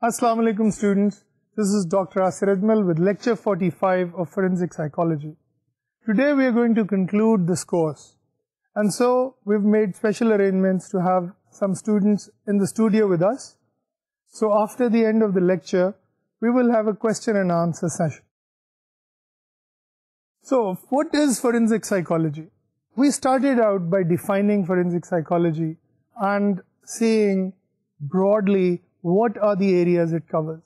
Assalamu alaikum students, this is Dr. Asir Ajmal with lecture 45 of Forensic Psychology. Today we are going to conclude this course, and so we've made special arrangements to have some students in the studio with us. So after the end of the lecture, we will have a question and answer session. So what is forensic psychology? We started out by defining forensic psychology and seeing broadly what are the areas it covers.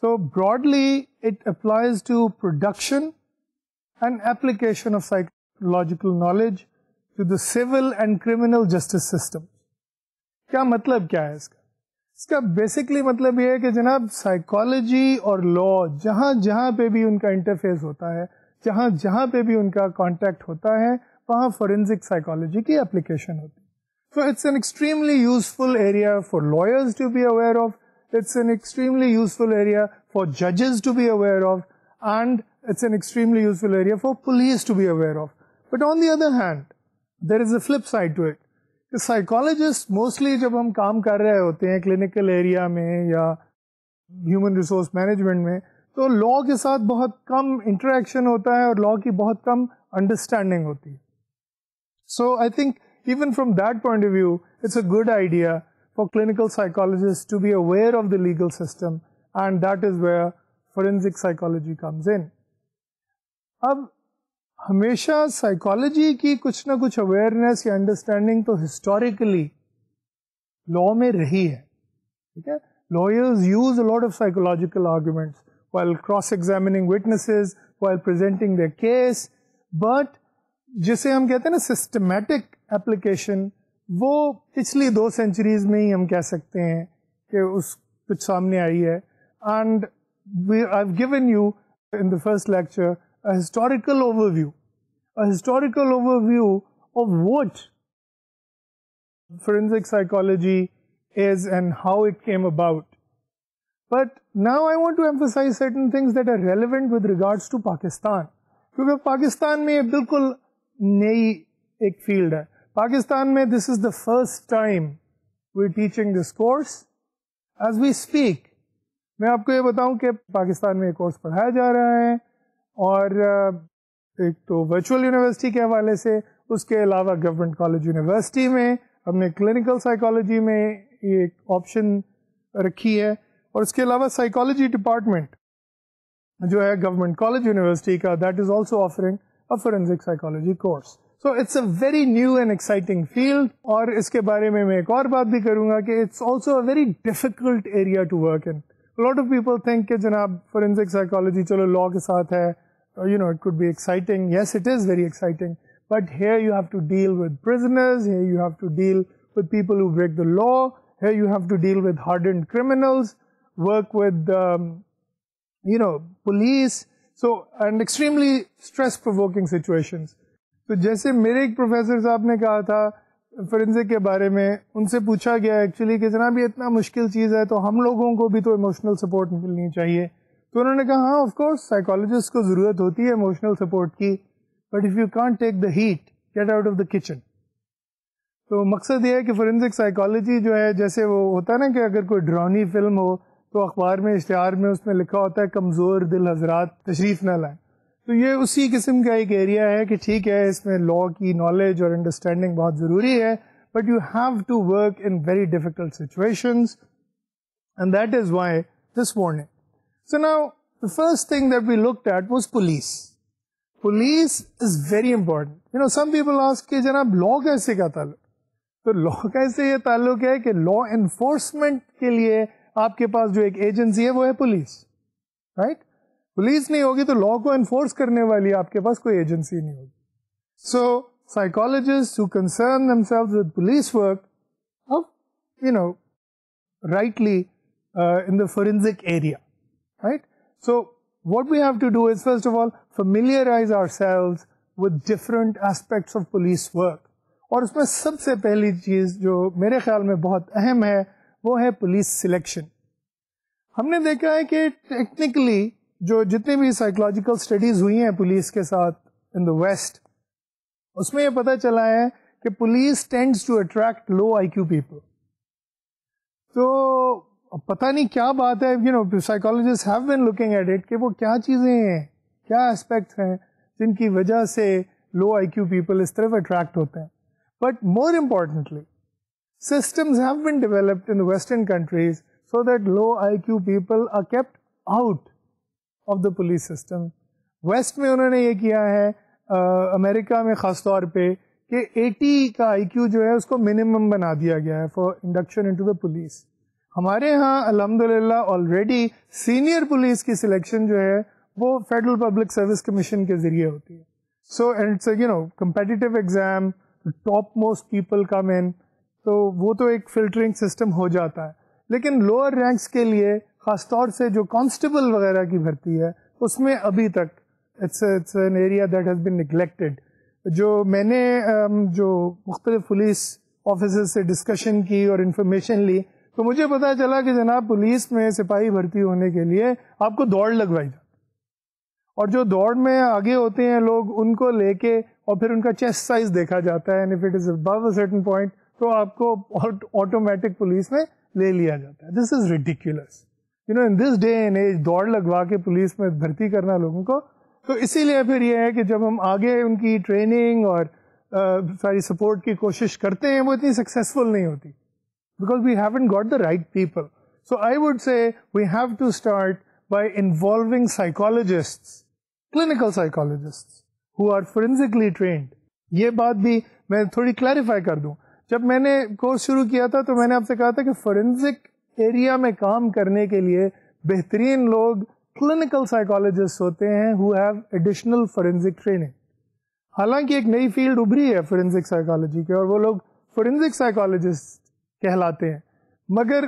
So broadly, it applies to production and application of psychological knowledge to the civil and criminal justice systems. کیا مطلب کیا ہے اس کا؟ اس کا basically مطلب یہ ہے کہ جناب سائیکالوجی اور لا جہاں جہاں پہ بھی ان کا انٹرفیس ہوتا ہے، جہاں جہاں پہ بھی ان کا کانٹیکٹ ہوتا ہے، وہاں فورینزک سائیکالوجی کی اپلیکیشن ہوتی ہے. So it's an extremely useful area for lawyers to be aware of, it's an extremely useful area for judges to be aware of, and it's an extremely useful area for police to be aware of. But on the other hand, there is a flip side to it. The psychologists mostly جب ہم کام کر رہے ہوتے ہیں clinical area میں یا human resource management میں، تو لا کے ساتھ بہت کم انٹریکشن ہوتا ہے اور لا کی بہت کم انڈرسٹینڈنگ ہوتی ہے. So I think even from that point of view, it's a good idea for clinical psychologists to be aware of the legal system, and that is where forensic psychology comes in. اب ہمیشہ psychology کی کچھ نہ کچھ awareness یا understanding تو historically لا میں رہی ہے، ٹھیک ہے. lawyers use a lot of psychological arguments while cross-examining witnesses, while presenting their case, but جسے ہم کہتے ہیں نا سسٹمیٹک اپلیکیشن، وہ پچھلی 2 سینچریز میں ہی ہم کہہ سکتے ہیں کہ اس کچھ سامنے آئی ہے. And I've given you in the first lecture a historical overview of what forensic psychology is and how it came about. But now I want to emphasize certain things that are relevant with regards to Pakistan. کیونکہ پاکستان میں یہ بالکل نئی ایک field ہے. پاکستان میں this is the first time we teaching this course as we speak. میں آپ کو یہ بتاؤں کہ پاکستان میں یہ کورس پڑھایا جا رہا ہے، اور ایک تو ورچوئل یونیورسٹی کے حوالے سے، اس کے علاوہ گورنمنٹ کالج یونیورسٹی میں ہم نے کلینکل سائیکالوجی میں ایک آپشن رکھی ہے، اور اس کے علاوہ سائیکالوجی ڈپارٹمنٹ جو ہے گورنمنٹ کالج یونیورسٹی کا، that is also offering a forensic psychology course. So it's a very new and exciting field, اور اس کے بارے میں ایک اور بات بھی کروں گا کہ it's also a very difficult area to work in. A lot of people think کہ جناب forensic psychology چلو law کے ساتھ ہے، it could be exciting. Yes, it is very exciting, but here you have to deal with prisoners, here you have to deal with people who break the law, here you have to deal with hardened criminals, work with police, so and extremely stress provoking situations. تو جیسے میرے ایک professor صاحب نے کہا تھا forensic کے بارے میں، ان سے پوچھا گیا ایکچولی کہ جناب یہ اتنا مشکل چیز ہے تو ہم لوگوں کو بھی تو ایموشنل سپورٹ ملنی چاہیے. تو انہوں نے کہا ہاں آف کورس سائیکالوجسٹ کو ضرورت ہوتی ہے ایموشنل سپورٹ کی، but if you can't take the heat get out of the kitchen. تو مقصد یہ ہے کہ فورینزک سائیکالوجی جو ہے، جیسے وہ ہوتا ہے نا کہ اگر کوئی ڈرامی فلم ہو تو اخبار میں اشتہار میں اس میں لکھا ہوتا ہے کمزور دل حضرات تشریف نہ لائیں. تو یہ اسی قسم کا ایک ایریا ہے کہ ٹھیک ہے اس میں لا کی نالج اور انڈرسٹینڈنگ بہت ضروری ہے، but you have to work in very difficult situations, and that is why this morning. So now the first thing that we looked at was police. Police is very important. Some people ask کہ جناب law کیسے کا تعلق؟ تو law کیسے یہ تعلق ہے کہ law enforcement کے لیے آپ کے پاس جو ایک ایجنسی ہے وہ ہے پولیس، رائٹ؟ پولیس نہیں ہوگی تو لا کو انفورس کرنے والی آپ کے پاس کوئی ایجنسی نہیں ہوگی. سو psychologists who concern themselves with police work are, rightly in the forensic area, right? So what we have to do is first of all familiarize ourselves with different aspects of police work. اور اس میں سب سے پہلی چیز جو میرے خیال میں بہت اہم ہے وہ ہے پولیس سلیکشن. ہم نے دیکھا ہے کہ ٹیکنیکلی جو جتنی بھی سائیکولوجیکل اسٹڈیز ہوئی ہیں پولیس کے ساتھ ان دا ویسٹ، اس میں یہ پتہ چلا ہے کہ police tends to attract low I Q people. تو اب پتہ نہیں کیا بات ہے, psychologists have been looking at it کہ وہ کیا چیزیں ہیں, کیا اسپیکٹس ہیں جن کی وجہ سے لو آئی کیو پیپل اس طرف اٹریکٹ ہوتے ہیں. But more importantly systems have been developed in the Western countries so that low IQ people are kept out of the police system. West میں انہوں نے یہ کیا ہے, امریکہ میں خاص طور پہ, کہ 80 کا آئی کیو جو ہے اس کو منیمم بنا دیا گیا ہے for induction into the police. ہمارے ہاں الحمدللہ آلریڈی سینئر پولیس کی سلیکشن جو ہے وہ فیڈرل پبلک سروس کمیشن کے ذریعے ہوتی ہے. So it's competitive exam, top most people come in, تو وہ تو ایک فلٹرنگ سسٹم ہو جاتا ہے. لیکن لوور رینکس کے لیے خاص طور سے جو کانسٹیبل وغیرہ کی بھرتی ہے اس میں ابھی تک it's an area that has been neglected. جو میں نے جو مختلف پولیس آفیسر سے ڈسکشن کی اور انفارمیشن لی تو مجھے پتا چلا کہ جناب پولیس میں سپاہی بھرتی ہونے کے لیے آپ کو دوڑ لگوائی جاتی, اور جو دوڑ میں آگے ہوتے ہیں لوگ ان کو لے کے اور پھر ان کا چیسٹ سائز دیکھا جاتا ہے, and if it is above a certain point تو آپ کو آٹومیٹک پولیس میں لے لیا جاتا ہے. This is ridiculous, in this day and age دوڑ لگوا کے پولیس میں بھرتی کرنا لوگوں کو. تو اسی لیے پھر یہ ہے کہ جب ہم آگے ان کی ٹریننگ اور ساری سپورٹ کی کوشش کرتے ہیں وہ اتنی سکسیزفل نہیں ہوتی, because we haven't got the right people. So I would say we have to start by involving psychologists, clinical psychologists who are forensically trained. یہ بات بھی میں تھوڑی کلیریفائی کر دوں. جب میں نے کورس شروع کیا تھا تو میں نے آپ سے کہا تھا کہ فورینسک ایریا میں کام کرنے کے لیے بہترین لوگ کلینکل سائیکالوجسٹ ہوتے ہیں who have additional forensic training. حالانکہ ایک نئی فیلڈ ابھری ہے فورینسک سائیکالوجی کے اور وہ لوگ فورینسک سائیکالوجسٹ کہلاتے ہیں, مگر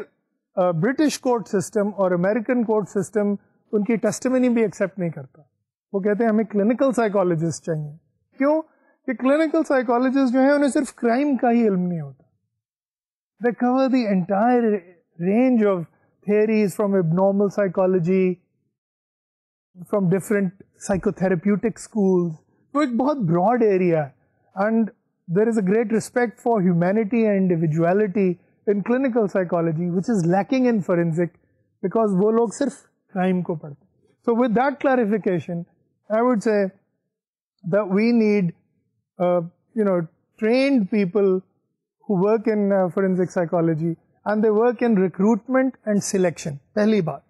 برٹش کورٹ سسٹم اور امریکن کورٹ سسٹم ان کی ٹیسٹیمنی بھی ایکسیپٹ نہیں کرتا. وہ کہتے ہیں ہمیں کلینکل سائیکالوجسٹ چاہیے. کیوں کہ کلینکل سائیکالوجسٹ جو ہیں انہیں صرف کرائم کا ہی علم نہیں ہوتا, they cover the entire range of theories from abnormal psychology, from different psychotherapeutic schools. تو ایک بہت براڈ ایریا ہے, and there is a great respect for humanity and individuality in clinical psychology which is lacking in forensic, because وہ لوگ صرف crime کو پڑھتے ہیں. So with that clarification I would سے that we need trained people who work in forensic psychology and they work in recruitment and selection. پہلی بات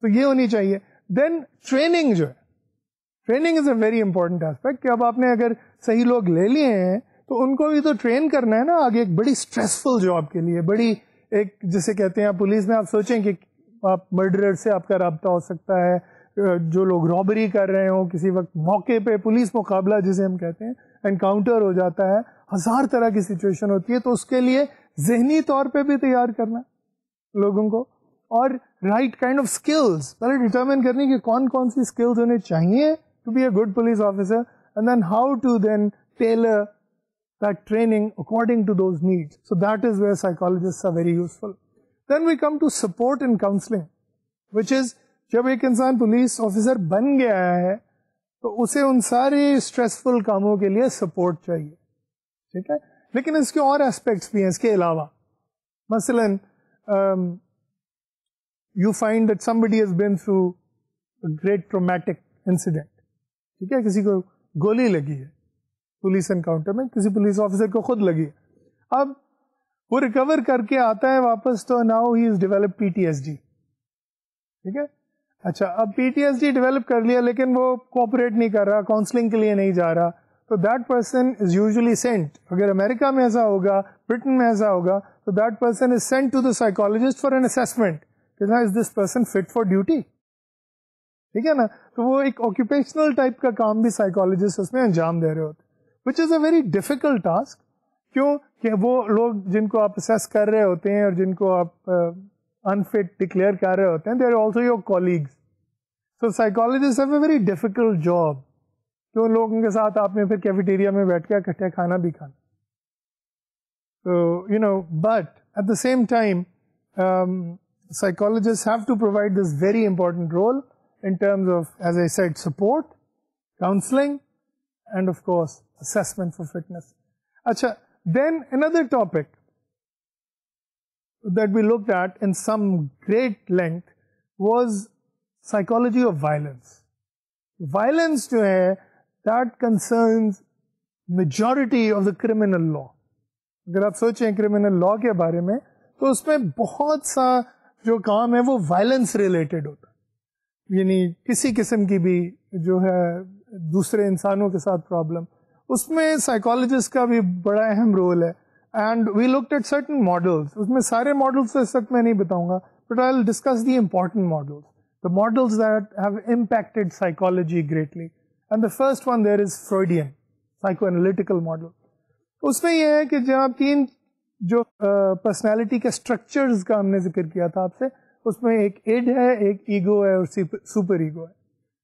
تو یہ ہونی چاہیے. دین ٹریننگ جو ہے, training is a very important aspect, کہ اب آپ نے اگر صحیح لوگ لے لیے ہیں تو ان کو بھی تو ٹرین کرنا ہے نا آگے ایک بڑی اسٹریسفل جاب کے لیے, بڑی ایک جسے کہتے ہیں پولیس میں آپ سوچیں کہ آپ مرڈرر سے آپ کا رابطہ ہو سکتا ہے, جو لوگ رابری کر رہے ہوں, کسی وقت موقع پہ پولیس مقابلہ جسے ہم کہتے ہیں انکاؤنٹر ہو جاتا ہے, ہزار طرح کی سچویشن ہوتی ہے. تو اس کے لیے ذہنی طور پہ بھی تیار کرنا لوگوں کو, اور رائٹ کائنڈ آف اسکلز پہلے ڈٹرمن کرنی کہ کون کون سی اسکلز انہیں چاہیے to be a good police officer, and then how to then tailor that training according to those needs. So that is where psychologist are very useful. Then we come to support and counselling, which is جب ایک انسان police officer بن گیا ہے تو اسے ان سارے stressful کاموں کے لیے سپورٹ چاہیے, ٹھیک ہے. لیکن اس کے اور اسپیکٹس بھی ہیں اس کے علاوہ. مثلاً you find that somebody has been through a great traumatic incident, ٹھیک ہے, کسی کو گولی لگی ہے پولیس انکاؤنٹر میں, کسی پولیس آفیسر کو خود لگی ہے, اب وہ ریکور کر کے آتا ہے واپس تو now he is develop PTSD, ٹھیک ہے. اچھا, اب PTSD ڈیولپ کر لیا لیکن وہ کوآپریٹ نہیں کر رہا, کاؤنسلنگ کے لیے نہیں جا رہا, تو that person is usually sent, اگر امریکہ میں ایسا ہوگا, برٹن میں ایسا ہوگا, تو that person is sent to the psychologist for an assessment, is this person fit for duty, ٹھیک ہے نا. تو وہ ایک آکوپیشنل ٹائپ کا کام بھی سائیکالوجسٹ اس میں انجام دے رہے ہوتے, وچ از اے ویری ڈیفیکلٹ ٹاسک. کیوں کہ وہ لوگ جن کو آپ اسیس کر رہے ہوتے ہیں اور جن کو آپ انفٹ ڈکلیئر کر رہے ہوتے ہیں, they are also your colleagues. So psychologist have a very difficult job, کہ ان لوگوں کے ساتھ آپ نے پھر کیفیٹیریا میں بیٹھ کے اکٹھے کھانا بھی کھانا. تو but at the same time psychologists have to provide this very important role in terms of, as I said, support, counseling, and of course, assessment for fitness. Acha, then another topic that we looked at in some great length was psychology of violence. Violence جو ہے that concerns majority of the criminal law. اگر آپ سوچیں criminal law کے بارے میں تو اس میں بہت سا جو کام ہے وہ وائلنس ریلیٹڈ ہوتا ہے, یعنی کسی قسم کی بھی جو ہے دوسرے انسانوں کے ساتھ پرابلم, اس میں سائیکالوجسٹ کا بھی بڑا اہم رول ہے. And we looked at certain models, اس میں سارے ماڈلس تو اس وقت میں نہیں بتاؤں گا, but I will discuss the important models, the models that have impacted psychology greatly. And the first one there is Freudian, psychoanalytical model. اس میں یہ ہے کہ جہاں تین جو پرسنالٹی کے اسٹرکچرز کا ہم نے ذکر کیا تھا آپ سے, اس میں ایک ایڈ ہے, ایک ایگو ہے اور سپر ایگو ہے.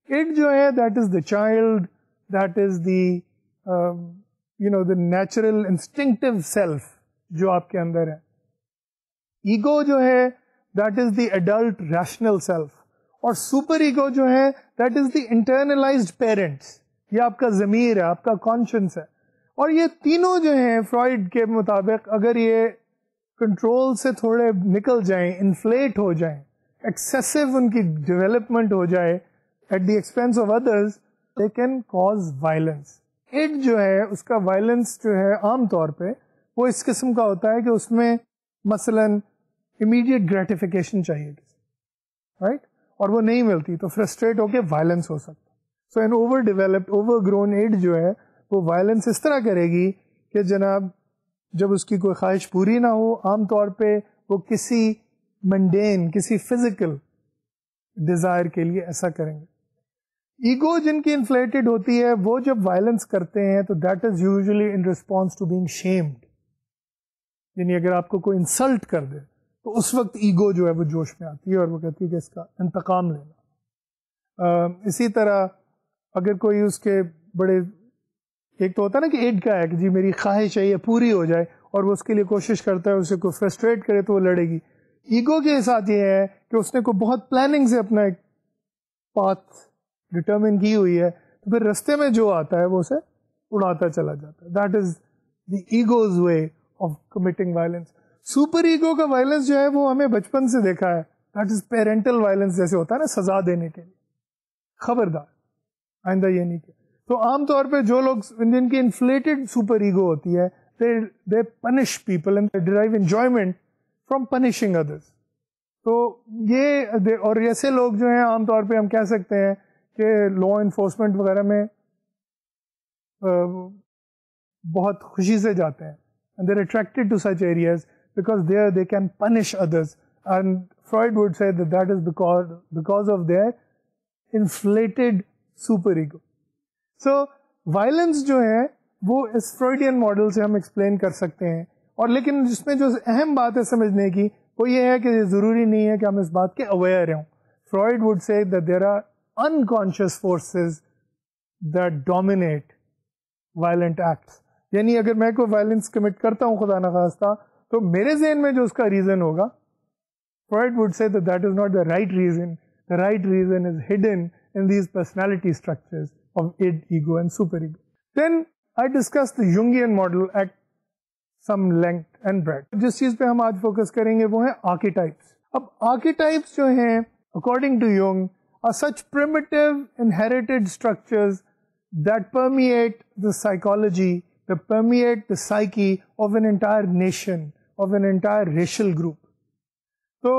ایڈ جو ہے that is the child, that is the the natural instinctive self جو آپ کے اندر ہے. ایگو جو ہے that is the adult rational self, اور سپر ایگو جو ہے that is the internalised parents, یہ آپ کا ضمیر ہے, آپ کا کانشنس ہے. اور یہ تینوں جو ہیں فرائڈ کے مطابق اگر یہ کنٹرول سے تھوڑے نکل جائیں, انفلیٹ ہو جائیں, ایکسیسو ان کی ڈیولپمنٹ ہو جائے at the expense of others, they can cause violence. Id جو ہے اس کا وائلنس جو ہے عام طور پہ وہ اس قسم کا ہوتا ہے کہ اس میں مثلا امیڈیٹ گریٹیفیکیشن چاہیے, رائٹ, اور وہ نہیں ملتی تو فرسٹریٹ ہو کے وائلنس ہو سکتا. So an over developed over grown id جو ہے وہ وائلنس اس طرح کرے گی کہ جناب جب اس کی کوئی خواہش پوری نہ ہو, عام طور پہ وہ کسی منڈین, کسی فزیکل ڈیزائر کے لیے ایسا کریں گے. ایگو جن کی انفلیٹڈ ہوتی ہے وہ جب وائلنس کرتے ہیں تو that is usually in response to being shamed, یعنی اگر آپ کو کوئی انسلٹ کر دے تو اس وقت ایگو جو ہے وہ جوش میں آتی ہے اور وہ کہتی ہے کہ اس کا انتقام لینا. اسی طرح اگر کوئی اس کے بڑے, ایک تو ہوتا ہے نا کہ ایڈ کا ہے کہ جی میری خواہش ہے یہ پوری ہو جائے اور وہ اس کے لیے کوشش کرتا ہے, اسے کوئی فرسٹریٹ کرے تو وہ لڑے گی. ایگو کے ساتھ یہ ہے کہ اس نے کوئی بہت پلاننگ سے اپنا ایک پاتھ ڈٹرمن کی ہوئی ہے, تو پھر رستے میں جو آتا ہے وہ اسے اڑاتا چلا جاتا ہے. That is the ego's way of committing violence. Superego کا وائلنس جو ہے وہ ہمیں بچپن سے دیکھا ہے, دیٹ از پیرنٹل وائلنس, جیسے ہوتا ہے نا سزا دینے کے لیے, خبردار آئندہ یہ نہیں کیا. تو عام طور پہ جو لوگ جن کی انفلیٹڈ سپر ایگو ہوتی ہے they punish people and they derive enjoyment from punishing others. تو یہ اور ایسے لوگ جو ہیں عام طور پہ ہم کہہ سکتے ہیں کہ لا انفورسمنٹ وغیرہ میں بہت خوشی سے جاتے ہیں, and they're attracted to such areas because there they can punish others, and Freud would say that that is because of their inflated super ego. So violence جو ہے وہ اس فرویڈین ماڈل سے ہم ایکسپلین کر سکتے ہیں, اور لیکن جس میں جو اہم بات ہے سمجھنے کی وہ یہ ہے کہ ضروری نہیں ہے کہ ہم اس بات کے اویئر ہوں. Freud would say that there are unconscious forces that dominate violent acts. یعنی اگر میں کوئی وائلنس کمٹ کرتا ہوں خدا نخواستہ تو میرے ذہن میں جو اس کا ریزن ہوگا, Freud would say that that is not the right reason. The right reason is hidden in these personality structures of id, ego and superego. Then I discussed the Jungian model at some length and breadth. جس چیز پہ ہم آج focus کریں گے وہ ہیں archetypes. اب archetypes جو ہیں according to Jung are such primitive inherited structures that permeate the psychology, that permeate the psyche of an entire nation, of an entire racial group. تو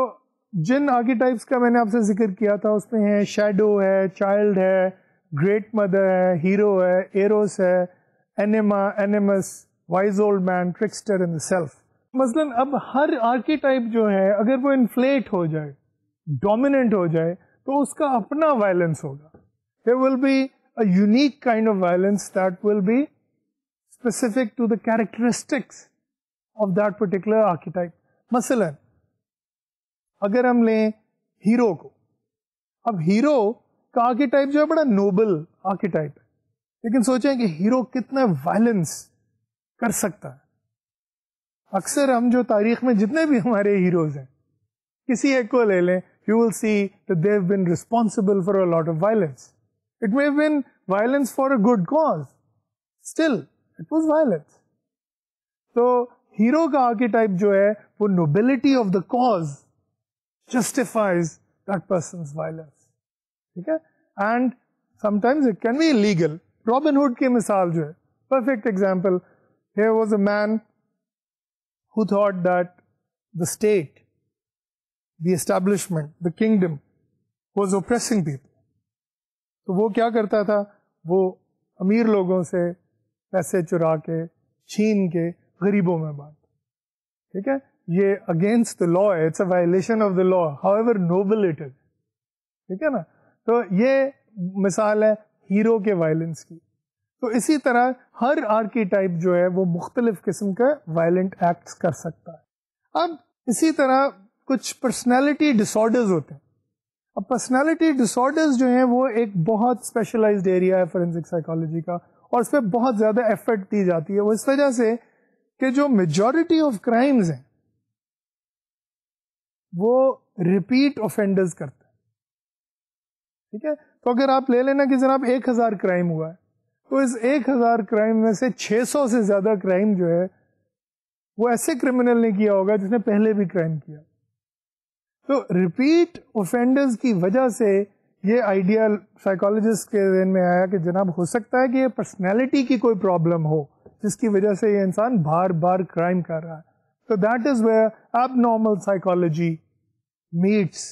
جن آرکیٹائپس کا میں نے آپ سے ذکر کیا تھا اس میں ہے شیڈو ہے, چائلڈ ہے, گریٹ مدر ہے, ہیرو ہے, ایروس ہے, anima, animus, wise old man, trickster and self. مثلا اب ہر آرکیٹائپ جو ہے اگر وہ انفلیٹ ہو جائے, ڈومیننٹ ہو جائے, تو اس کا اپنا وائلنس ہوگا. There will be a unique kind of violence that will be specific to the characteristics of that particular archetype. مثلا اگر ہم لیں ہیرو کو, اب ہیرو کا آرکیٹائپ جو ہے بڑا نوبل آرکیٹائپ ہے, لیکن سوچیں کہ ہیرو کتنا وائلنس کر سکتا ہے. اکثر ہم جو تاریخ میں جتنے بھی ہمارے ہیروز ہیں کسی ایک کو لے لیں, you will see that they have been responsible for a lot of violence. It may have been violence for a good cause. Still, it was violence. So, hero کا آرکیٹائپ جو ہے وہ nobility of the cause justifies that person's violence. ٹھیک ہے, and sometimes it can be illegal. Robin Hood کی مثال جو ہے perfect example. Here was a man who thought that the state, the establishment, the kingdom was oppressing people. تو وہ کیا کرتا تھا, وہ امیر لوگوں سے پیسے چرا کے چھین کے غریبوں میں بانٹ. ٹھیک ہے, یہ اگینسٹ دا لا ہے, it's a violation of the law however noble it is. ٹھیک ہے نا, تو یہ مثال ہے ہیرو کے وائلنس کی. تو اسی طرح ہر آرکیٹائپ جو ہے وہ مختلف قسم کا وائلنٹ ایکٹس کر سکتا ہے. اب اسی طرح کچھ پرسنالٹی ڈس آرڈرز ہوتے ہیں. اب پرسنالٹی ڈس آرڈرز جو ہیں وہ ایک بہت اسپیشلائزڈ ایریا ہے فورینسک سائیکالوجی کا, اور اس پہ بہت زیادہ ایفرٹ دی جاتی ہے. وہ اس وجہ سے کہ جو میجورٹی آف کرائمز ہیں وہ ریپیٹ اوفینڈرز کرتے ہیں. ٹھیک ہے, تو اگر آپ لے لینا کہ جناب 1000 کرائم ہوا ہے, تو اس 1000 کرائم میں سے 600 سے زیادہ کرائم جو ہے وہ ایسے کرمنل نے کیا ہوگا جس نے پہلے بھی کرائم کیا. تو ریپیٹ اوفینڈرز کی وجہ سے یہ آئیڈیا سائیکالوجسٹ کے ذہن میں آیا کہ جناب ہو سکتا ہے کہ یہ پرسنالٹی کی کوئی پرابلم ہو جس کی وجہ سے یہ انسان بار بار کرائم کر رہا ہے. تو that is where abnormal psychology meets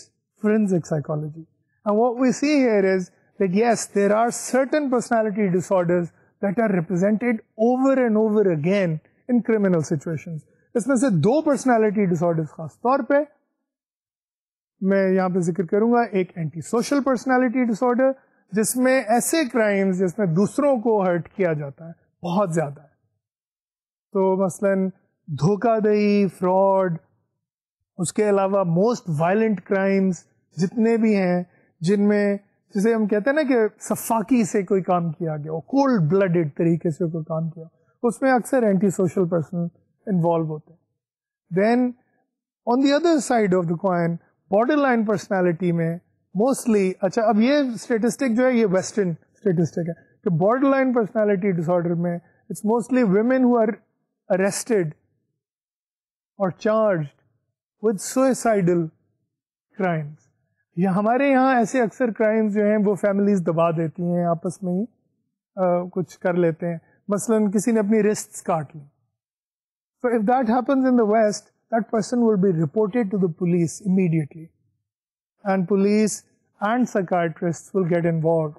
forensic psychology. And what we see here is that yes, there are certain personality disorders that are represented over and over again in criminal situations. اس میں سے 2 personality disorders خاص طور پہ میں یہاں پہ ذکر کروں گا. ایک اینٹی سوشل پرسنالٹی ڈسارڈر جس میں ایسے کرائمز جس میں دوسروں کو ہرٹ کیا جاتا ہے بہت زیادہ ہے. تو مثلا دھوکہ دہی, فراڈ, اس کے علاوہ موسٹ وائلنٹ کرائمز جتنے بھی ہیں جن میں جسے ہم کہتے ہیں نا کہ صفاقی سے کوئی کام کیا گیا ہو, کولڈ بلڈڈ طریقے سے کوئی کام کیا, اس میں اکثر اینٹی سوشل پرسن انوالو ہوتے ہیں. Then on the other side of the coin border line personality میں موسٹلی, اچھا اب یہ اسٹیٹسٹک جو ہے یہ ویسٹرن اسٹیٹسٹک ہے کہ border line personality disorder میں it's mostly women who are arrested اور چارجڈ ود سوئسائڈل کرائمس. یا ہمارے یہاں ایسے اکثر کرائمز جو ہیں وہ فیملیز دبا دیتی ہیں, آپس میں ہی کچھ کر لیتے ہیں. مثلا کسی نے اپنی رسٹس کاٹ لی. So if that happens in the West, that person will be reported to the police immediately. And police and psychiatrists will get involved.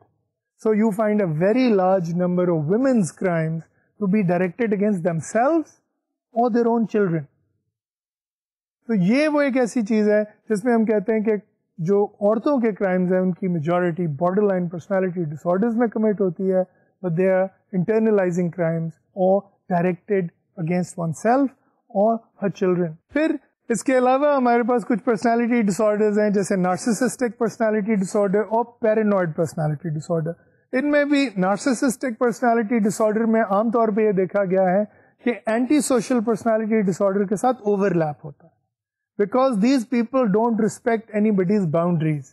So you find a very large number of women's crimes to be directed against themselves or their own children. تو یہ وہ ایک ایسی چیز ہے جس میں ہم کہتے ہیں کہ جو عورتوں کے کرائمز ہیں ان کی majority border line personality disorders میں کمٹ ہوتی ہے, but they are internalizing crimes اور ڈائریکٹڈ اگینسٹ ون سیلف اور ہر چلڈرن. پھر اس کے علاوہ ہمارے پاس کچھ پرسنالٹی ڈس آرڈرز ہیں جیسے نارسسسٹک پرسنالٹی ڈس آرڈر اور پیرانوئڈ پرسنالٹی ڈس آرڈر. ان میں بھی نارسسسٹک پرسنالٹی ڈس آرڈر میں عام طور پہ یہ دیکھا گیا ہے کہ اینٹی سوشل پرسنالٹی ڈس آرڈر کے ساتھ اوور لیپ ہوتا ہے, because these people don't respect anybody's boundaries.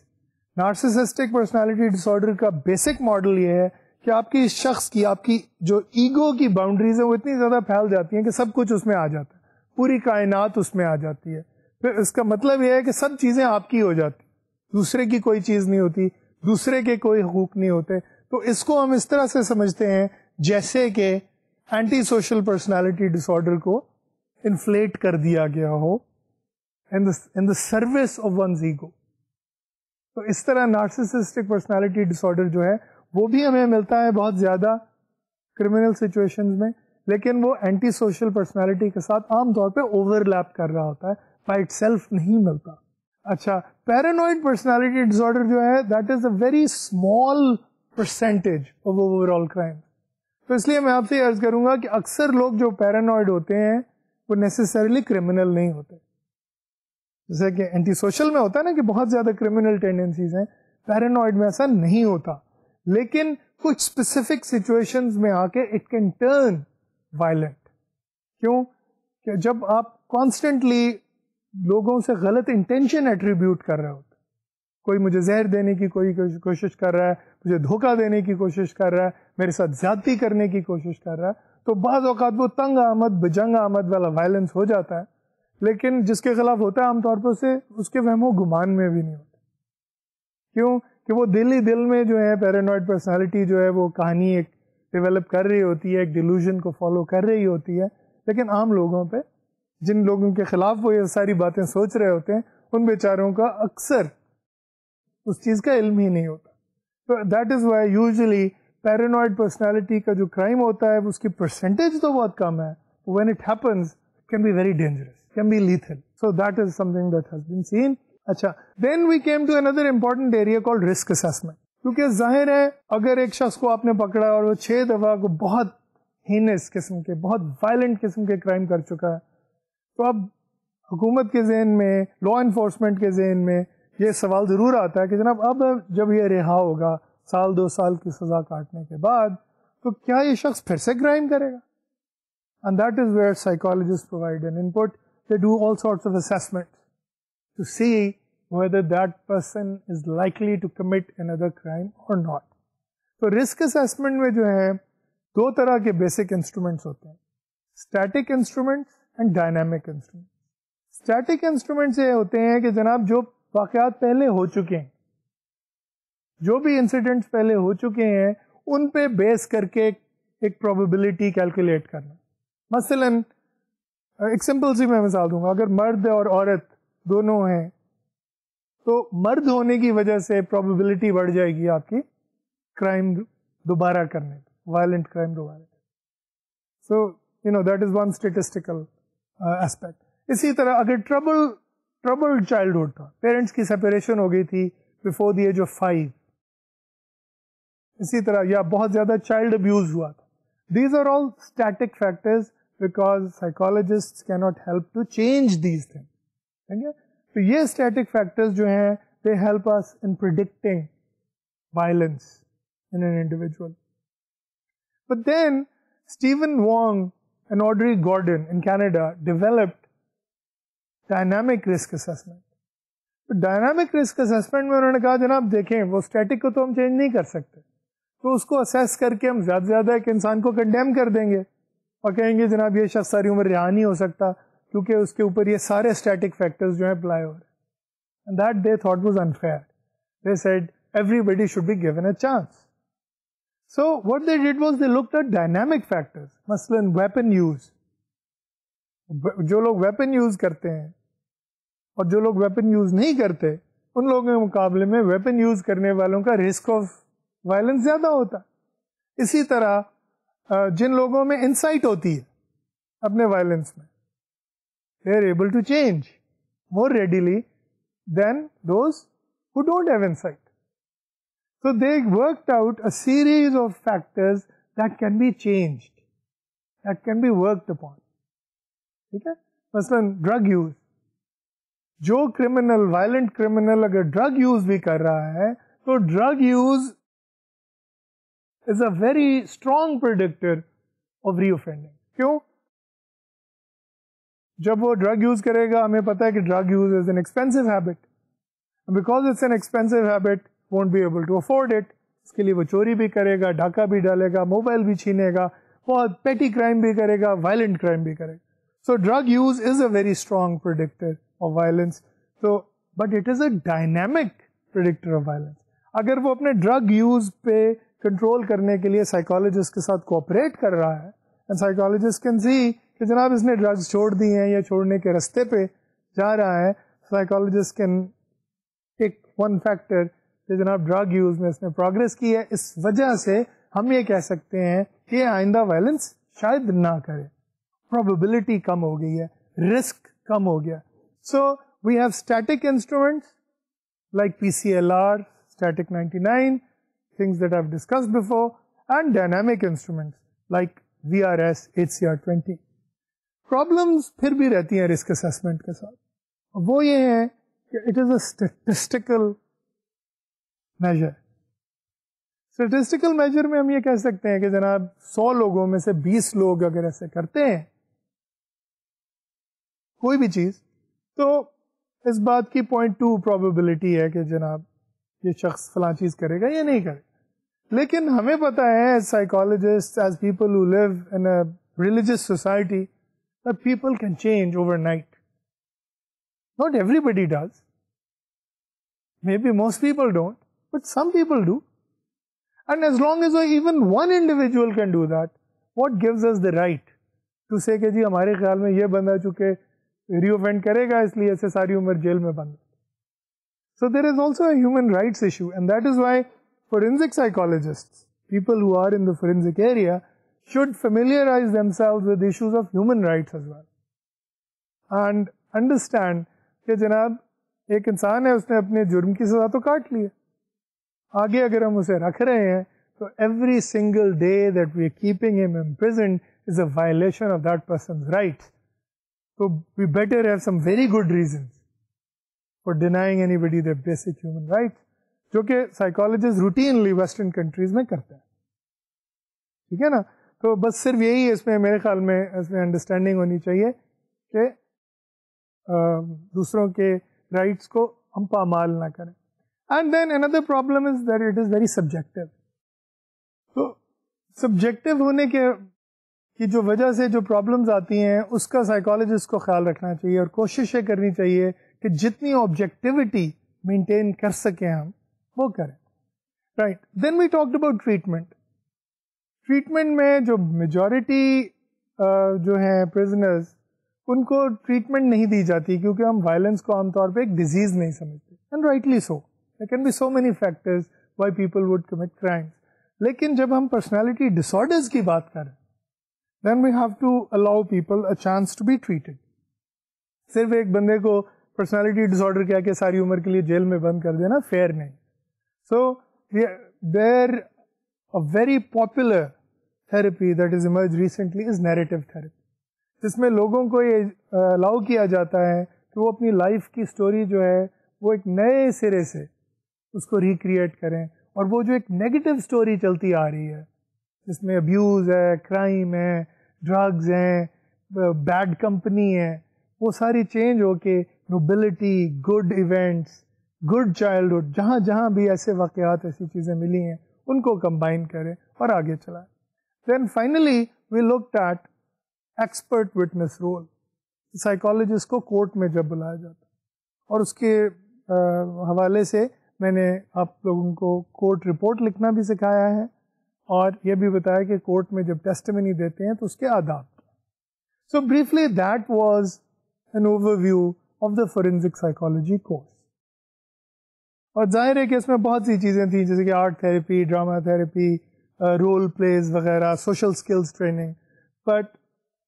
Narcissistic personality disorder کا بیسک ماڈل یہ ہے کہ آپ کی شخص کی, آپ کی جو ایگو کی باؤنڈریز ہیں وہ اتنی زیادہ پھیل جاتی ہیں کہ سب کچھ اس میں آ جاتا ہے, پوری کائنات اس میں آ جاتی ہے. پھر اس کا مطلب یہ ہے کہ سب چیزیں آپ کی ہو جاتی, دوسرے کی کوئی چیز نہیں ہوتی, دوسرے کے کوئی حقوق نہیں ہوتے. تو اس کو ہم اس طرح سے سمجھتے ہیں جیسے کہ اینٹی سوشل پرسنالٹی ڈس آرڈر کو انفلیٹ کر دیا گیا ہو in the service of one's ego. تو اس طرح نارسسسٹک پرسنالٹی ڈس آرڈر جو ہے وہ بھی ہمیں ملتا ہے بہت زیادہ کرمنل سچویشنز میں, لیکن وہ اینٹی سوشل پرسنالٹی کے ساتھ عام طور پہ اوور لیپ کر رہا ہوتا ہے, بائی اٹ سیلف نہیں ملتا. اچھا, پیرانوئڈ پرسنالٹی ڈس آرڈر جو ہے that is a very small percentage of over all crime. تو اس لیے میں آپ سے عرض کروں گا کہ اکثر لوگ جو پیرانوئڈ ہوتے ہیں وہ نیسسریلی کرمنل نہیں ہوتے. جیسے کہ اینٹی سوشل میں ہوتا ہے نا کہ بہت زیادہ کرمنل ٹینڈنسیز ہیں, پیرانوئڈ میں ایسا نہیں ہوتا, لیکن کچھ اسپیسیفک سچویشنز میں آ کے اٹ کین ٹرن وائلنٹ. کیوں کہ جب آپ کانسٹنٹلی لوگوں سے غلط انٹینشن ایٹریبیوٹ کر رہے ہوتے, کوئی مجھے زہر دینے کی کوئی کوشش کر رہا ہے, مجھے دھوکہ دینے کی کوشش کر رہا ہے, میرے ساتھ زیادتی کرنے کی کوشش کر رہا ہے, تو بعض اوقات وہ تنگ آمد بجنگ آمد والا وائلنس ہو جاتا ہے, لیکن جس کے خلاف ہوتا ہے عام طور پر اسے اس کے وہم و گمان میں بھی نہیں ہوتا. کیوں کہ وہ دل ہی دل میں جو ہے پیرانوائڈ پرسنالٹی جو ہے وہ کہانی ایک ڈیولپ کر رہی ہوتی ہے, ایک ڈیلوژن کو فالو کر رہی ہوتی ہے, لیکن عام لوگوں پہ جن لوگوں کے خلاف وہ یہ ساری باتیں سوچ رہے ہوتے ہیں ان بیچاروں کا اکثر اس چیز کا علم ہی نہیں ہوتا. تو that is Y usually paranoid personality کا جو کرائم ہوتا ہے اس کی پرسنٹیج تو بہت کم ہے, when it happens can be very dangerous, can be lethal. So that is something that has been seen. اچھا, then we came to another important area called risk assessment. کیونکہ ظاہر ہے اگر ایک شخص کو آپ نے پکڑا اور وہ 6 دفعہ کو بہت ہینس قسم کے, بہت وائلنٹ قسم کے کرائم کر چکا ہے, تو اب حکومت کے ذہن میں, لا انفورسمنٹ کے ذہن میں یہ سوال ضرور آتا ہے کہ جناب اب جب یہ رہا ہوگا 1-2 سال کی سزا کاٹنے کے بعد, تو کیا یہ شخص پھر سے کرائم کرے گا؟ And that is where psychologist provide an input. They do all sorts of assessment to see whether that person is likely to commit another crime or not. تو رسک اسیسمنٹ میں جو ہے 2 طرح کے بیسک انسٹرومنٹس ہوتے ہیں, static instruments and dynamic instruments. Static instruments یہ ہوتے ہیں کہ جناب جو واقعات پہلے ہو چکے ہیں, جو بھی انسیڈنٹس پہلے ہو چکے ہیں ان پہ بیس کر کے ایک پروبیبلٹی کیلکولیٹ کرنا. مثلا ایک سمپل سی میں مثال دوں گا, اگر مرد اور عورت دونوں ہیں تو مرد ہونے کی وجہ سے پروبیبلٹی بڑھ جائے گی آپ کی کرائم دوبارہ کرنے کی, وائلنٹ کرائم دوبارہ. So you know that is one statistical aspect. اسی طرح اگر ٹربل چائلڈہڈ تھا, پیرنٹس کی سیپریشن ہو گئی تھی بفور دی ایج آف 5, اسی طرح یا بہت زیادہ چائلڈ ابیوز ہوا تھا, these are all static factors because psychologist کی not help to change these things. تو یہ اسٹیٹک فیکٹرز جو ہیں they help us in predicting violence in an individual. But then Stephen Wong and Audrey Gordon in Canada developed dynamic risk assessment. Dynamic risk assessment میں انہوں نے کہا جناب دیکھیں وہ اسٹیٹک کو تو ہم چینج نہیں کر سکتے, تو اس کو اسیس کر کے ہم زیادہ سے زیادہ ایک انسان کو کنڈیم کر دیں گے اور کہیں گے جناب یہ شخص ساری عمر رہا نہیں ہو سکتا کیونکہ اس کے اوپر یہ سارے اسٹیٹک فیکٹرز جو ہیں اپلائی ہو رہے ہیں. And that they thought was unfair. They said every should be given a chance. So what they did was they looked at dynamic factors. مثلا ویپن یوز, جو لوگ ویپن یوز کرتے ہیں اور جو لوگ ویپن یوز نہیں کرتے ان لوگوں کے مقابلے میں ویپن یوز کرنے والوں کا رسک آف وائلنس زیادہ ہوتا. اسی طرح جن لوگوں میں انسائٹ ہوتی ہے اپنے وائلنس میں, they are able to change more readily than those who don't have insight. So they worked out a series of factors that can be changed, that can be worked upon. ٹھیک ہے, مثلا drug use, جو criminal violent criminal اگر drug use بھی کر رہا ہے تو drug use is a very strong predictor of reoffending. کیوں؟ جب وہ ڈرگ یوز کرے گا ہمیں پتا ہے کہ drug use is an expensive habit, because it's an expensive habit won't be able to afford it. اس کے لیے وہ چوری بھی کرے گا, ڈاکہ بھی ڈالے گا, موبائل بھی چھینے گا, بہت پیٹی کرائم بھی کرے گا, وائلنٹ کرائم بھی کرے گا. So drug use is a very strong predictor of violence. تو but it is a dynamic predictor of violence. اگر وہ اپنے ڈرگ یوز پہ کنٹرول کرنے کے لیے سائیکالوجسٹ کے ساتھ کوآپریٹ کر رہا ہے, اینڈ سائیکالوجسٹ کین سی کہ جناب اس نے ڈرگز چھوڑ دی ہیں یا چھوڑنے کے رستے پہ جا رہا ہے, psychologist can take one factor کہ جناب ڈرگ یوز میں اس نے پروگرس کی ہے, اس وجہ سے ہم یہ کہہ سکتے ہیں کہ آئندہ وائلنس شاید نہ کرے, پروبیبلٹی کم ہو گئی ہے, رسک کم ہو گیا. So we have static instruments like PCLR, Static 99, things that I've discussed before, and dynamic instruments like VRS, HCR20. Problems پھر بھی رہتی ہیں رسک اسسمنٹ کے ساتھ, وہ یہ ہے کہ it is a statistical measure. Statistical measure میں ہم یہ کہہ سکتے ہیں کہ جناب 100 لوگوں میں سے 20 لوگ اگر ایسے کرتے ہیں کوئی بھی چیز, تو اس بات کی 0.2 پروبیبلٹی ہے کہ جناب یہ شخص فلاں چیز کرے گا یا نہیں کرے گا. لیکن ہمیں پتہ ہے as psychologists, as people who live in a religious society, that people can change overnight. Not everybody does. Maybe most people don't, but some people do. And as long as even one individual can do that, what gives us the right to say کہ جی ہمارے خیال میں یہ بندہ چونکہ ری offend کرے گا اس لیے اسے ساری عمر جیل میں بند. So there is also a human rights issue, and that is why forensic psychologists, people who are in the forensic area, should familiarize themselves with issues of human rights as well. And understand کہ جناب ایک انسان ہے, اس نے اپنے جرم کی سزا تو کاٹ لی ہے, آگے اگر ہم اسے رکھ رہے ہیں تو every single day that we are keeping him imprisoned is a violation of that person's rights. So we better have some very good reasons for denying anybody their basic human rights, جو کہ psychologists routinely Western countries میں کرتے ہیں. ٹھیک ہے نا, تو بس صرف یہی اس میں میرے خیال میں اس میں انڈرسٹینڈنگ ہونی چاہیے کہ دوسروں کے رائٹس کو ہم پامال نہ کریں. And then another problem is that it is very subjective. تو سبجیکٹو ہونے کی جو وجہ سے جو پرابلمز آتی ہیں اس کا سائیکالوجسٹ کو خیال رکھنا چاہیے, اور کوشش یہ کرنی چاہیے کہ جتنی آبجیکٹیوٹی مینٹین کر سکیں ہم وہ کریں. Right, then we talked about treatment. Treatment میں جو میجورٹی جو ہیں پرزنرز, ان کو ٹریٹمنٹ نہیں دی جاتی کیونکہ ہم وائلنس کو عام طور پہ ایک ڈیزیز نہیں سمجھتے, and rightly so. There can be so many factors why people would commit crimes. لیکن جب ہم پرسنالٹی ڈس آرڈرز کی بات کریں, then we have to allow people a chance to be treated. صرف ایک بندے کو پرسنالٹی ڈس آرڈر کیا کہ ساری عمر کے لیے جیل میں بند کر دینا فیئر نہیں. So there a very popular therapy that has emerged recently is narrative therapy, جس میں لوگوں کو یہ الاؤ کیا جاتا ہے کہ وہ اپنی لائف کی سٹوری جو ہے وہ ایک نئے سرے سے اس کو ریکریٹ کریں, اور وہ جو ایک نیگیٹو سٹوری چلتی آ رہی ہے جس میں ابیوز ہے, کرائم ہے, ڈرگز ہیں, بیڈ کمپنی ہے, وہ ساری چینج ہو کے nobility, good events, good childhood, جہاں جہاں بھی ایسے واقعات, ایسی چیزیں ملی ہیں ان کو کمبائن کریں اور آگے چلائیں. Then finally we looked at expert witness role. Psychologist کو کورٹ میں جب بلایا جاتا, اور اس کے حوالے سے میں نے آپ لوگوں کو کورٹ رپورٹ لکھنا بھی سکھایا ہے, اور یہ بھی بتایا کہ کورٹ میں جب ٹیسٹیمنی دیتے ہیں تو اس کے آداب. So briefly that was an overview of the forensic psychology course. اور ظاہر ہے کہ اس میں بہت سی چیزیں تھیں جیسے کہ art therapy, drama therapy, role plays وغیرہ, social skills training. But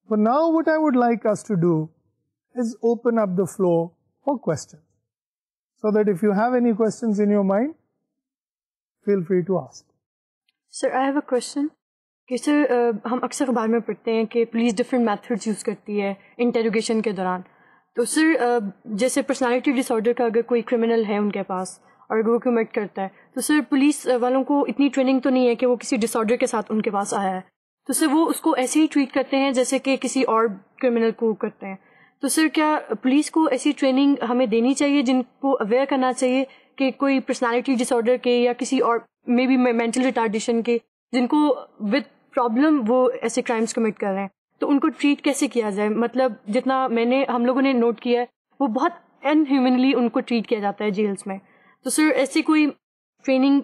for now what I would like us to do is open up the floor for questions, so that if you have any questions in your mind, feel free to ask. Sir, I have a question. کہ سر ہم اکثر اخبار میں پڑھتے ہیں کہ police different methods use کرتی ہے انٹروگیشن کے دوران. تو سر جیسے پرسنالٹی ڈس آرڈر کا اگر کوئی کرمنل ہے ان کے پاس اور اگر وہ کمٹ کرتا ہے تو سر پولیس والوں کو اتنی ٹریننگ تو نہیں ہے کہ وہ کسی ڈس آرڈر کے ساتھ ان کے پاس آیا ہے, تو سر وہ اس کو ایسے ہی ٹریٹ کرتے ہیں جیسے کہ کسی اور کرمنل کو کرتے ہیں. تو سر کیا پولیس کو ایسی ٹریننگ ہمیں دینی چاہیے جن کو اویئر کرنا چاہیے کہ کوئی پرسنالٹی ڈس آرڈر کے یا کسی اور مے بی مینٹل ریٹارڈیشن کے جن کو وتھ پرابلم وہ ایسے کرائمس کمٹ کر رہے ہیں, تو ان کو ٹریٹ کیسے کیا جائے؟ مطلب جتنا ہم لوگوں نے نوٹ کیا ہے وہ بہت ان ہیومنلی ان کو ٹریٹ کیا جاتا ہے جیلس میں. تو سر ایسی کوئی ٹریننگ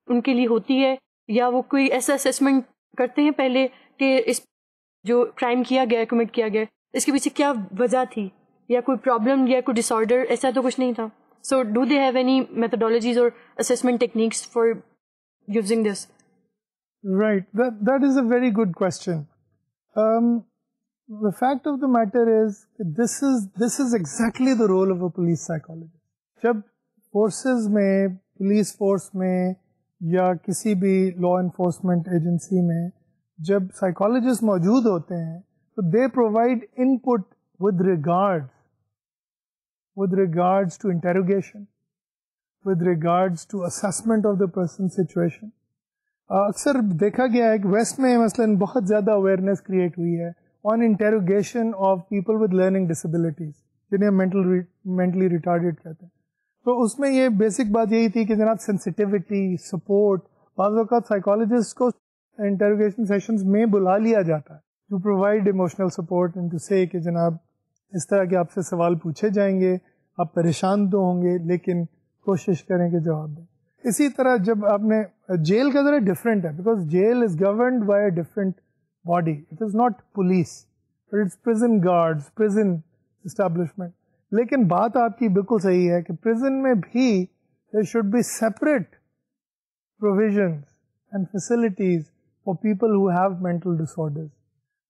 ان کے لیے ہوتی ہے یا وہ کوئی ایسا اسیسمنٹ کرتے ہیں پہلے کہ اس جو کرائم کیا گیا کمٹ کیا گیا اس کے پیچھے کیا وجہ تھی یا کوئی پرابلم یا کوئی ڈس آرڈر, ایسا تو کچھ نہیں تھا. So do they have any methodologies اور assessment techniques for using this? Right, that is a very good question. The fact of the matter is this is exactly the role of a police psychologist. جب forces میں, police force میں یا کسی بھی law enforcement agency میں جب psychologist موجود ہوتے ہیں تو they provide input with regards to interrogation, with regards to assessment of the person situation. اکثر دیکھا گیا ہے کہ ویسٹ میں مثلاً بہت زیادہ اویئرنیس کریٹ ہوئی ہے on interrogation of people with learning disabilities, جنہیں مینٹلی ریٹارڈیڈ کہتے ہیں. تو اس میں یہ بیسک بات یہی تھی کہ جناب سینسٹیوٹی, سپورٹ بعض اوقات سائیکالوجسٹ کو انٹروگیشن سیشنز میں بلا لیا جاتا ہے to provide emotional support and to say کہ جناب اس طرح کے آپ سے سوال پوچھے جائیں گے, آپ پریشان تو ہوں گے لیکن کوشش کریں کہ جواب دیں. اسی طرح جب آپ نے جیل کا ذرا ڈفرینٹ ہے, because jail is governed by a different body, it is not police but it's prison guards, prison establishment. لیکن بات آپ کی بالکل صحیح ہے کہ پرزن میں بھی there should be separate provisions and facilities for people who have mental disorders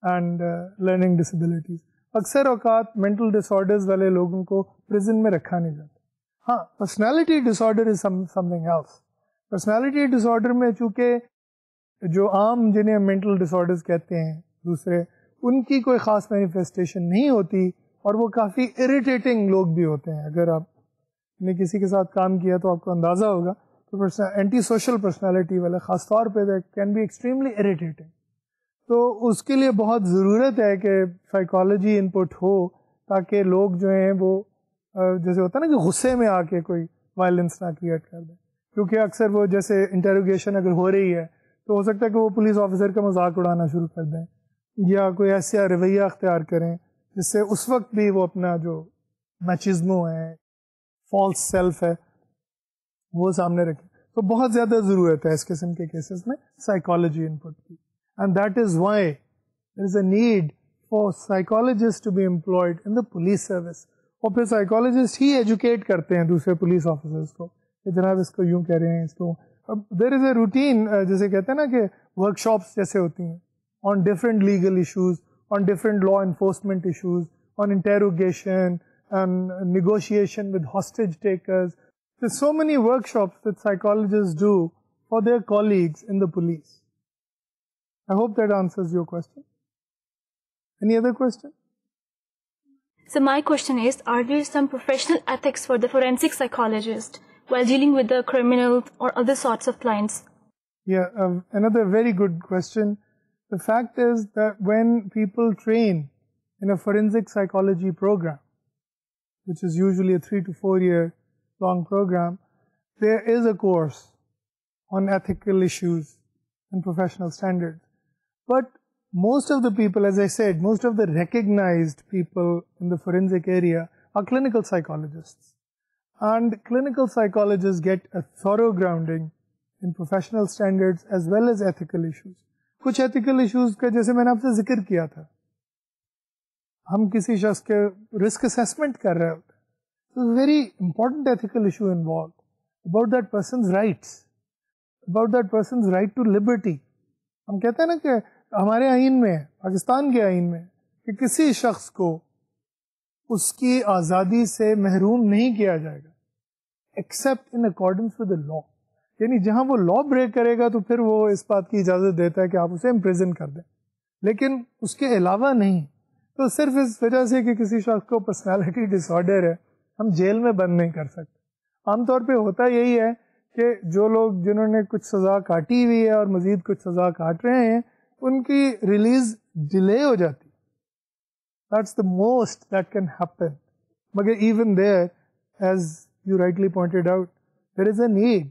and learning disabilities. اکثر اوقات mental disorders والے لوگوں کو prison میں رکھا نہیں جاتا. ہاں, personality disorder is something else. personality disorder میں چونکہ جو عام جنہیں mental disorders کہتے ہیں دوسرے, ان کی کوئی خاص manifestation نہیں ہوتی اور وہ کافی irritating لوگ بھی ہوتے ہیں. اگر آپ نے کسی کے ساتھ کام کیا تو آپ کو اندازہ ہوگا تو اینٹی سوشل پرسنالٹی والے خاص طور پہ کین بی ایکسٹریملی اریٹیٹنگ. تو اس کے لیے بہت ضرورت ہے کہ سائیکالوجی ان پٹ ہو تاکہ لوگ جو ہیں وہ جیسے ہوتا ہے نا کہ غصے میں آ کے کوئی وائلنس نہ کریٹ کر دیں, کیونکہ اکثر وہ جیسے انٹروگیشن اگر ہو رہی ہے تو ہو سکتا ہے کہ وہ پولیس آفیسر کا مذاق اڑانا شروع کر دیں یا کوئی ایسا رویہ اختیار کریں جس سے اس وقت بھی وہ اپنا جو میچزمو ہے, فالس سیلف ہے, وہ سامنے رکھیں. تو بہت زیادہ ضرورت ہے اس قسم کے کیسز میں سائیکالوجی ان پٹ کی, and that is why there is a need for psychologist to be employed in the police service. اور پھر سائیکالوجسٹ ہی ایجوکیٹ کرتے ہیں دوسرے پولیس آفیسرس کو کہ جناب اس کو یوں کہہ رہے ہیں, اس کو. دیر از اے روٹین, جیسے کہتے ہیں نا کہ ورک شاپس جیسے ہوتی ہیں on different legal issues, on different law enforcement issues, on interrogation and negotiation with hostage takers. There's so many workshops that psychologists do for their colleagues in the police. I hope that answers your question. Any other question? So my question is, are there some professional ethics for the forensic psychologist while dealing with the criminal or other sorts of clients? Yeah, another very good question. The fact is that when people train in a forensic psychology program, which is usually a 3 to 4 year long program, there is a course on ethical issues and professional standards. But most of the people, as I said, most of the recognized people in the forensic area are clinical psychologists. And clinical psychologists get a thorough grounding in professional standards as well as ethical issues. کچھ ethical issues کا جیسے میں نے آپ سے ذکر کیا تھا, ہم کسی شخص کے رسک اسیسمنٹ کر رہے ہوتے ہیں, very important ethical issue involved about that person's rights, about that person's right to liberty. ہم کہتے ہیں نا کہ ہمارے آئین میں, پاکستان کے آئین میں, کہ کسی شخص کو اس کی آزادی سے محروم نہیں کیا جائے گا except in accordance with the law. یعنی جہاں وہ لا بریک کرے گا تو پھر وہ اس بات کی اجازت دیتا ہے کہ آپ اسے امپریزن کر دیں, لیکن اس کے علاوہ نہیں. تو صرف اس وجہ سے کہ کسی شخص کو پرسنالٹی ڈس آرڈر ہے ہم جیل میں بند نہیں کر سکتے. عام طور پہ ہوتا یہی ہے کہ جو لوگ جنہوں نے کچھ سزا کاٹی ہوئی ہے اور مزید کچھ سزا کاٹ رہے ہیں ان کی ریلیز ڈیلے ہو جاتی. That's the most that can happen. مگر even there, as you rightly pointed out, there is a need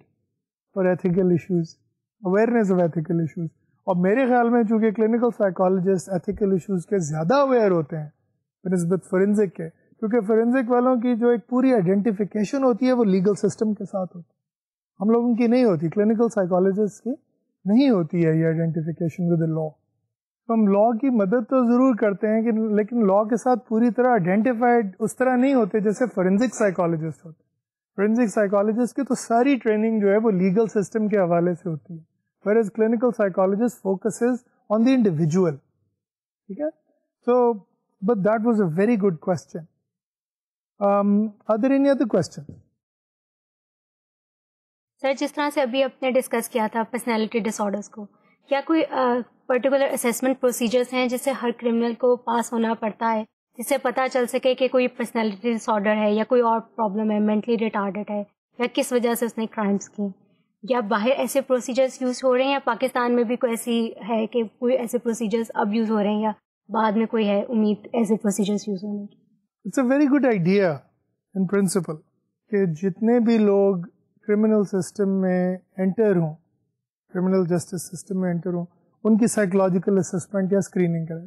for ethical issues, awareness of ethical issues. اور میرے خیال میں چونکہ کلینکل سائیکالوجسٹ ایتھیکل ایشوز کے زیادہ اویئر ہوتے ہیں بنسبت فورینزک کے, کیونکہ فورینزک والوں کی جو ایک پوری آئیڈینٹیفیکیشن ہوتی ہے وہ لیگل سسٹم کے ساتھ ہوتی ہے, ہم لوگوں کی نہیں ہوتی. کلینکل سائیکالوجسٹ کی نہیں ہوتی ہے یہ آئیڈینٹیفیکیشن ود لا. تو ہم لا کی مدد تو ضرور کرتے ہیں کہ لیکن لا کے ساتھ پوری طرح آئیڈینٹیفائڈ اس طرح نہیں ہوتے جیسے فورینزک سائیکالوجسٹ ہوتے. فورینزک سائیکالوجسٹ کی تو ساری ٹریننگ جو ہے وہ لیگل سسٹم کے حوالے سے ہوتی ہے, whereas clinical psychologist focuses on the individual. ٹھیک ہے, so but that was a very good question. Are there any other questions? سر, جس طرح سے ابھی آپ نے ڈسکس کیا تھا پرسنالٹی ڈس آرڈرس کو, کیا کوئی پرٹیکولر اسیسمنٹ پروسیجرس ہیں جس سے ہر کرمنل کو پاس ہونا پڑتا ہے جس سے پتہ چل سکے کہ کوئی پرسنالٹی ڈس آرڈر ہے یا کوئی اور پرابلم ہے, مینٹلی ریٹارڈڈ ہے, یا کس وجہ سے اس نے کرائمس کی؟ یا باہر ایسے پروسیجرز یوز ہو رہے ہیں یا پاکستان میں بھی کوئی ایسی ہے کہ کوئی ایسے پروسیجرز اب یوز ہو رہے ہیں یا بعد میں کوئی ہے امید ایسے پروسیجرز یوز ہونے کی؟ It's a very good idea in principle کہ جتنے بھی لوگ کرمنل سسٹم میں انٹر ہوں کرمنل جسٹس سسٹم میں انٹر ہوں ان کی سائیکولوجیکل اسسمنٹ یا اسکریننگ کریں.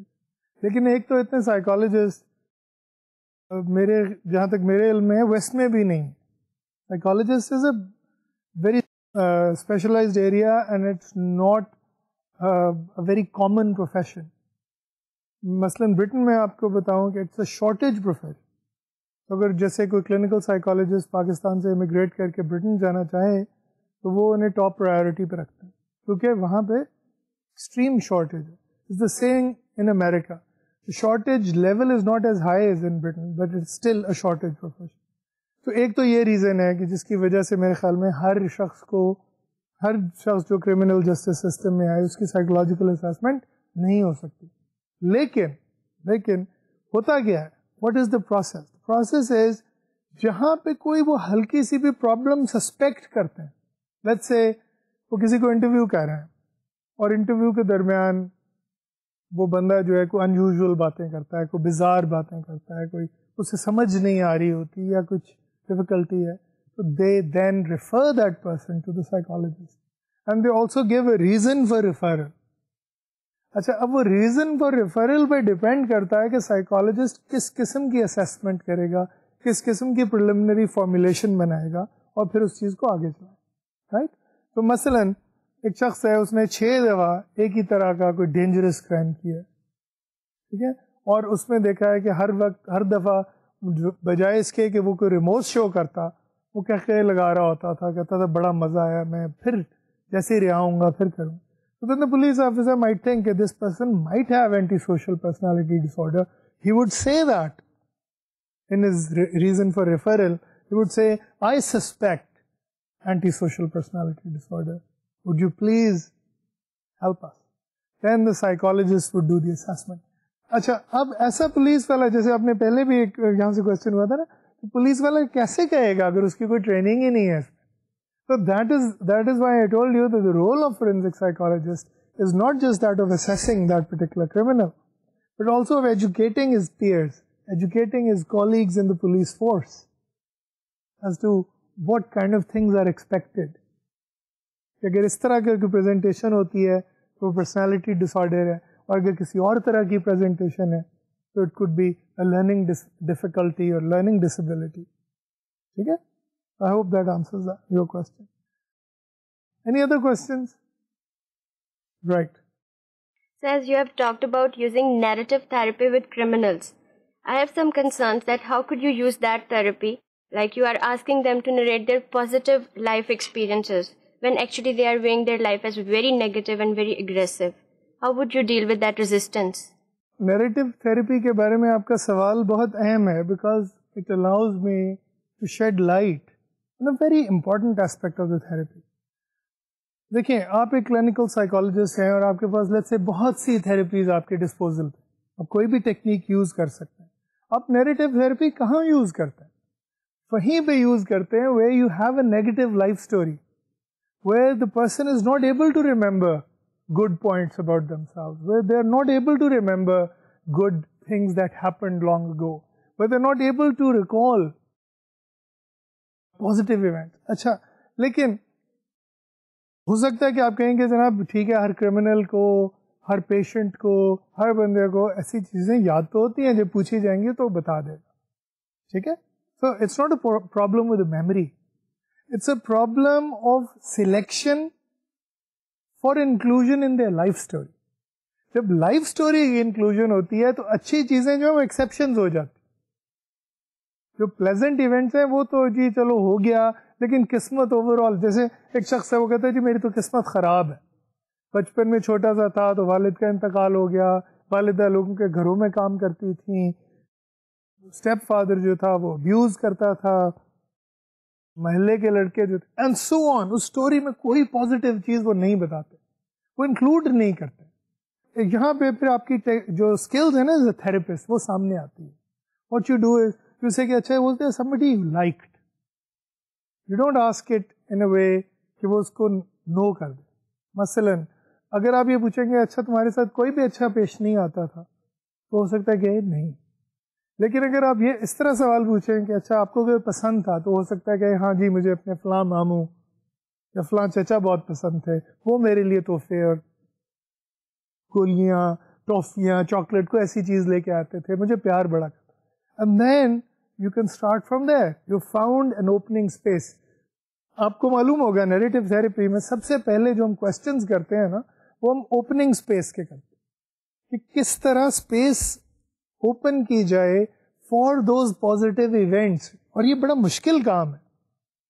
لیکن ایک تو اتنے سائیکالوجسٹ میرے جہاں تک میرے علم میں ہے ویسٹ میں بھی نہیں. Psychologist is a very specialised area and it's not very common profession. مثلاً برٹن میں آپ کو بتاؤں کہ اٹس اے شارٹیج پروفیشن. اگر جیسے کوئی کلینکل سائیکالوجسٹ پاکستان سے امیگریٹ کر کے برٹن جانا چاہے تو وہ انہیں ٹاپ پرائیورٹی پہ رکھتے ہیں کیونکہ وہاں پہ ایکسٹریم شارٹیج ہے. It's the same in America. Shortage level is not as high as in Britain but it's still a shortage profession. تو ایک تو یہ ریزن ہے کہ جس کی وجہ سے میرے خیال میں ہر شخص جو کرمنل جسٹس سسٹم میں آئے اس کی سائیکولوجیکل اسیسمنٹ نہیں ہو سکتی. لیکن ہوتا کیا ہے, what is the process? Process is جہاں پہ کوئی وہ ہلکی سی بھی پرابلم سسپیکٹ کرتے ہیں, لیٹس سے وہ کسی کو انٹرویو کر رہے ہیں اور انٹرویو کے درمیان وہ بندہ جو ہے کوئی انیوژل باتیں کرتا ہے, کوئی bizarre باتیں کرتا ہے, کوئی اسے سمجھ نہیں آ رہی ہوتی یا کچھ ڈفیکلٹی ہے, تو they then refer that person to the psychologist and they also give a reason for referral. اچھا, اب وہ ریزن فار ریفرل پہ ڈپینڈ کرتا ہے کہ سائیکالوجسٹ کس قسم کی اسیسمنٹ کرے گا, کس قسم کی پریلیمنری فارمولیشن بنائے گا اور پھر اس چیز کو آگے چلائے. رائٹ. تو مثلاً ایک شخص ہے, اس نے 6 دفعہ ایک ہی طرح کا کوئی ڈینجرس کرائم کیا ہے, ٹھیک ہے, اور اس میں دیکھا ہے کہ ہر دفعہ بجائے اس کے کہ وہ کوئی ریموس شو کرتا, وہ کیا لگا رہا ہوتا تھا, کہتا تھا بڑا مزہ آیا, میں پھر جیسے ہی رہا ہوں گا پھر کروں. So then the police officer might think that this person might have antisocial personality disorder. He would say that in his reason for referral. He would say, I suspect antisocial personality disorder. Would you please help us? Then the psychologist would do the assessment. اچھا, اب ایسا police والا, جیسے آپ نے پہلے بھی ایک یہاں سے کوشچن ہوا تھا نا, پولیس والا کیسے کہے گا اگر اس کی کوئی ٹریننگ ہی نہیں ہے. So that is why I told you that the role of forensic psychologist is not just that of assessing that particular criminal, but also of educating his peers, educating his colleagues in the police force as to what kind of things are expected. اگر اس طرح کی presentation ہوتی ہے تو personality ڈس order ہے, اور اگر کسی اور طرح کی پریزنٹیشن ہے تو it could be a learning difficulty اور لرننگ ڈسیبلٹی. ٹھیک ہے. I hope that answers your question. Any other questions? Right. So as you have talked about using narrative therapy with criminals, I have some concerns that how could you use that therapy? Like you are asking them to narrate their positive life experiences when actually they are viewing their life as very negative and very aggressive. How would you deal with that resistance? Narrative therapy کے بارے میں آپ کا سوال بہت اہم ہے because it allows me to shed light a very important aspect of the therapy. دیکھیں, آپ ایک کلینکل سائیکالوجسٹ ہیں اور آپ کے پاس لیٹس سے بہت سی تھراپیز آپ کے ڈسپوزل پہ, آپ کوئی بھی ٹیکنیک یوز کر سکتے ہیں. آپ نیریٹو تھراپی کہاں یوز کرتے ہیں؟ وہیں پہ یوز کرتے ہیں where you have a negative life story, where the person is not able to remember good points about themselves, where they are not able to remember good things that happened long ago, where they are not able to recall positive event. اچھا, لیکن ہو سکتا ہے کہ آپ کہیں گے جناب ٹھیک ہے, ہر کرمنل کو, ہر پیشنٹ کو, ہر بندے کو ایسی چیزیں یاد تو ہوتی ہیں جب پوچھی جائیں گی تو بتا دے گا. ٹھیک ہے. So it's not a problem with memory, it's a problem of selection for inclusion in their life story. جب لائف اسٹوری کی انکلوژن ہوتی ہے تو اچھی چیزیں جو ہیں وہ ایکسیپشنز ہو جاتی. جو پلیزنٹ ایونٹس ہیں وہ تو جی چلو ہو گیا, لیکن قسمت اوور آل, جیسے ایک شخص ہے وہ کہتا ہے جی میری تو قسمت خراب ہے, بچپن میں چھوٹا سا تھا تو والد کا انتقال ہو گیا, والدہ لوگوں کے گھروں میں کام کرتی تھیں, اسٹیپ فادر جو تھا وہ ابیوز کرتا تھا, محلے کے لڑکے جو تھے, and so on. Us story میں کوئی پازیٹیو چیز وہ نہیں بتاتے, وہ انکلوڈ نہیں کرتے. یہاں پہ پھر آپ کی جو اسکلز ہیں نا ایز اے تھراپسٹ وہ سامنے آتی ہے. What you do is you say کہ اچھا بولتے ہیں somebody you liked, you don't ask it in a way کہ وہ اس کو نو کر دے. مثلا اگر آپ یہ پوچھیں گے اچھا تمہارے ساتھ کوئی بھی اچھا پیش نہیں آتا تھا تو ہو سکتا ہے کہ نہیں. لیکن اگر آپ یہ اس طرح سوال پوچھیں کہ اچھا آپ کو کوئی پسند تھا تو ہو سکتا ہے کہ ہاں جی مجھے اپنے فلاں ماموں یا فلاں چچا بہت پسند تھے, وہ میرے لیے تحفے اور گولیاں, ٹافیاں, چاکلیٹ کو ایسی چیز لے کے آتے تھے, مجھے پیار بڑا کرتا. And then you can start from there, you found an opening space. آپ کو معلوم ہوگا نیریٹو تھراپی میں سب سے پہلے جو ہم کوشچنز کرتے ہیں نا, وہ ہم اوپننگ اسپیس کے کرتے ہیں کہ کس طرح اسپیس اوپن کی جائے فار دوز پازیٹیو ایونٹس. اور یہ بڑا مشکل کام ہے,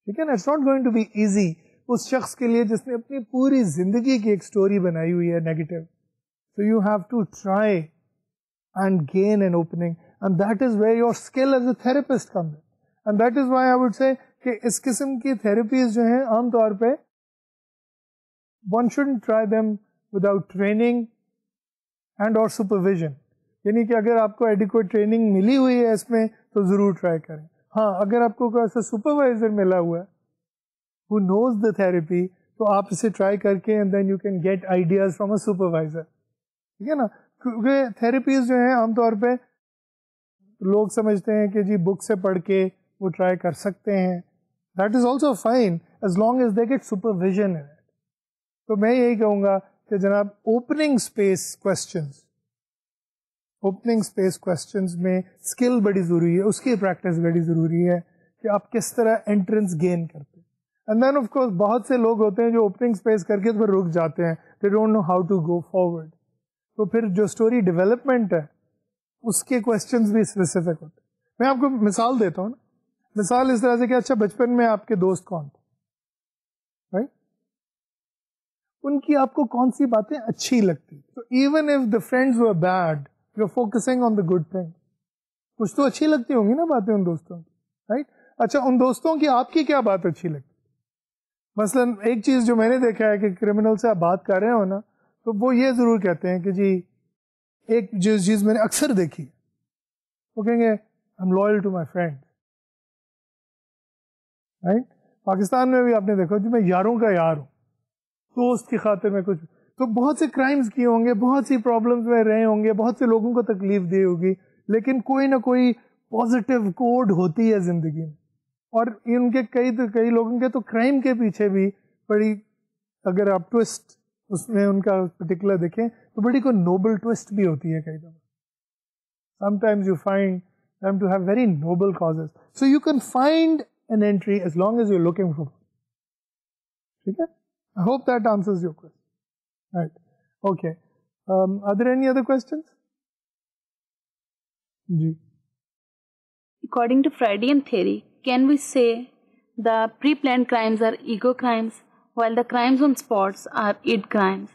ٹھیک ہے نا, it's not going to be easy اس شخص کے لیے جس نے اپنی پوری زندگی کی ایک اسٹوری بنائی ہوئی ہے negative. So you have to try and gain an opening, and that is where your skill as a therapist comes in. And that is why I would say کہ اس قسم کی تھراپیز جو ہیں عام طور پہ one shouldn't try them without training and or supervision. یعنی کہ اگر آپ کو adequate training ملی ہوئی ہے اس میں تو ضرور ٹرائی کریں. ہاں, اگر آپ کو کوئی ایسا سپروائزر ملا ہوا ہے who knows the therapy, تو آپ اسے ٹرائی کر کے and then you can get ideas from a supervisor. ٹھیک ہے نا, کیونکہ تھراپیز جو ہیں عام طور پہ لوگ سمجھتے ہیں کہ جی بک سے پڑھ کے وہ ٹرائی کر سکتے ہیں. That is also fine as long as they get supervision. تو میں یہی کہوں گا کہ جناب اوپننگ اسپیس کوشچنز میں اسکل بڑی ضروری ہے, اس کی پریکٹس بڑی ضروری ہے کہ آپ کس طرح انٹرنس گین کرتے ہیں. اینڈ دین آف کورس بہت سے لوگ ہوتے ہیں جو اوپننگ اسپیس کر کے پھر رک جاتے ہیں, they don't know how to go forward. تو پھر جو اسٹوری ڈیولپمنٹ ہے اس کے کوشچنز بھی اسپیسیفک ہوتے ہیں. میں آپ کو مثال دیتا ہوں نا, مثال اس طرح سے کہ اچھا بچپن میں آپ کے دوست کون تھے, رائٹ, ان کی آپ کو کون سی باتیں اچھی لگتی. تو even if the friends were bad, you are focusing on the good thing. کچھ تو اچھی لگتی ہوں گی نا باتیں ان دوستوں کی, رائٹ. اچھا ان دوستوں کی آپ کی کیا بات اچھی لگتی. مثلا ایک چیز جو میں نے دیکھا ہے کہ کرمنل سے آپ بات کر رہے ہو نا, تو وہ یہ ضرور کہتے ہیں کہ جی ایک جو چیز میں نے اکثر دیکھی, وہ کہیں گے I am loyal to my friend, right. Pakistan میں بھی آپ نے دیکھا جی میں یاروں کا یار ہوں, دوست کی خاطر میں کچھ. تو بہت سے کرائمز کیے ہوں گے, بہت سی پرابلمز میں رہے ہوں گے, بہت سے لوگوں کو تکلیف دی ہوگی, لیکن کوئی نہ کوئی پازیٹیو کوڈ ہوتی ہے زندگی میں. اور ان کے کئی لوگوں کے تو کرائم کے پیچھے بھی بڑی, اگر آپ ٹوسٹ اس میں ان کا پرٹیکولر دیکھیں تو بڑی کوئی نوبل ٹوسٹ بھی ہوتی ہے کئی دفعہ. Some times you find them to have very noble causes. So you can find an entry as long as you're looking for. Okay? I hope that answers your question. Right. Okay. Are there any other questions? Ji. According to Freudian theory, can we say the pre-planned crimes are ego crimes while the crimes on spots are id crimes?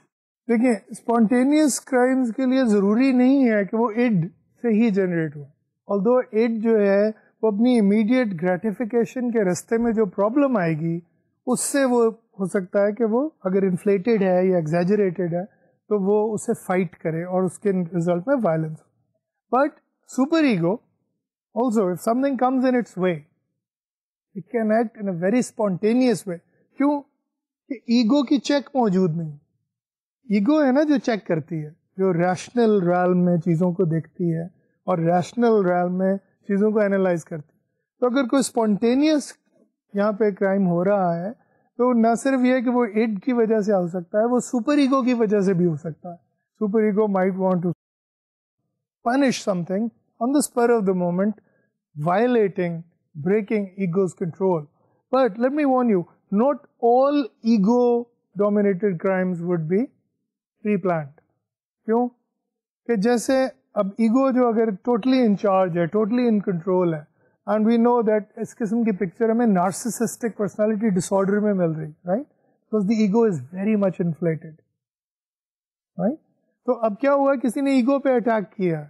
دیکھیں, spontaneous crimes کے لیے ضروری نہیں ہے کہ وہ id سے ہی generate who. although it جو ہے وہ اپنی امیڈیٹ گریٹیفیکیشن کے رستے میں جو پرابلم آئے گی اس سے وہ ہو سکتا ہے کہ وہ اگر انفلیٹڈ ہے یا ایگزیجریٹڈ ہے تو وہ اسے فائٹ کرے اور اس کے ریزلٹ میں violence. But super ego also if something comes in its way it can act in a very spontaneous way. کیوں کہ ایگو کی چیک موجود نہیں. ایگو ہے نا جو چیک کرتی ہے, جو ریشنل ریلم میں چیزوں کو دیکھتی ہے اور ریشنل ریل میں چیزوں کو اینالائز کرتی. تو اگر کوئی اسپونٹینیس یہاں پہ کرائم ہو رہا ہے تو نہ صرف یہ کہ وہ اڈ کی وجہ سے ہو سکتا ہے, وہ سپر ایگو کی وجہ سے بھی ہو سکتا ہے. Super ego might want to punish something on the spur of the moment, violating, breaking ego's control. But let me warn you, not all ego dominated crimes would be pre planned. کیوں کہ جیسے اب ego جو اگر totally in charge ہے, totally in control ہے, and we know that اس قسم کی پکچر ہمیں نارسسسٹک پرسنالٹی ڈس آرڈر میں مل رہی, right, because the ego is very much inflated, right. تو اب کیا ہوا, کسی نے ایگو پہ اٹیک کیا,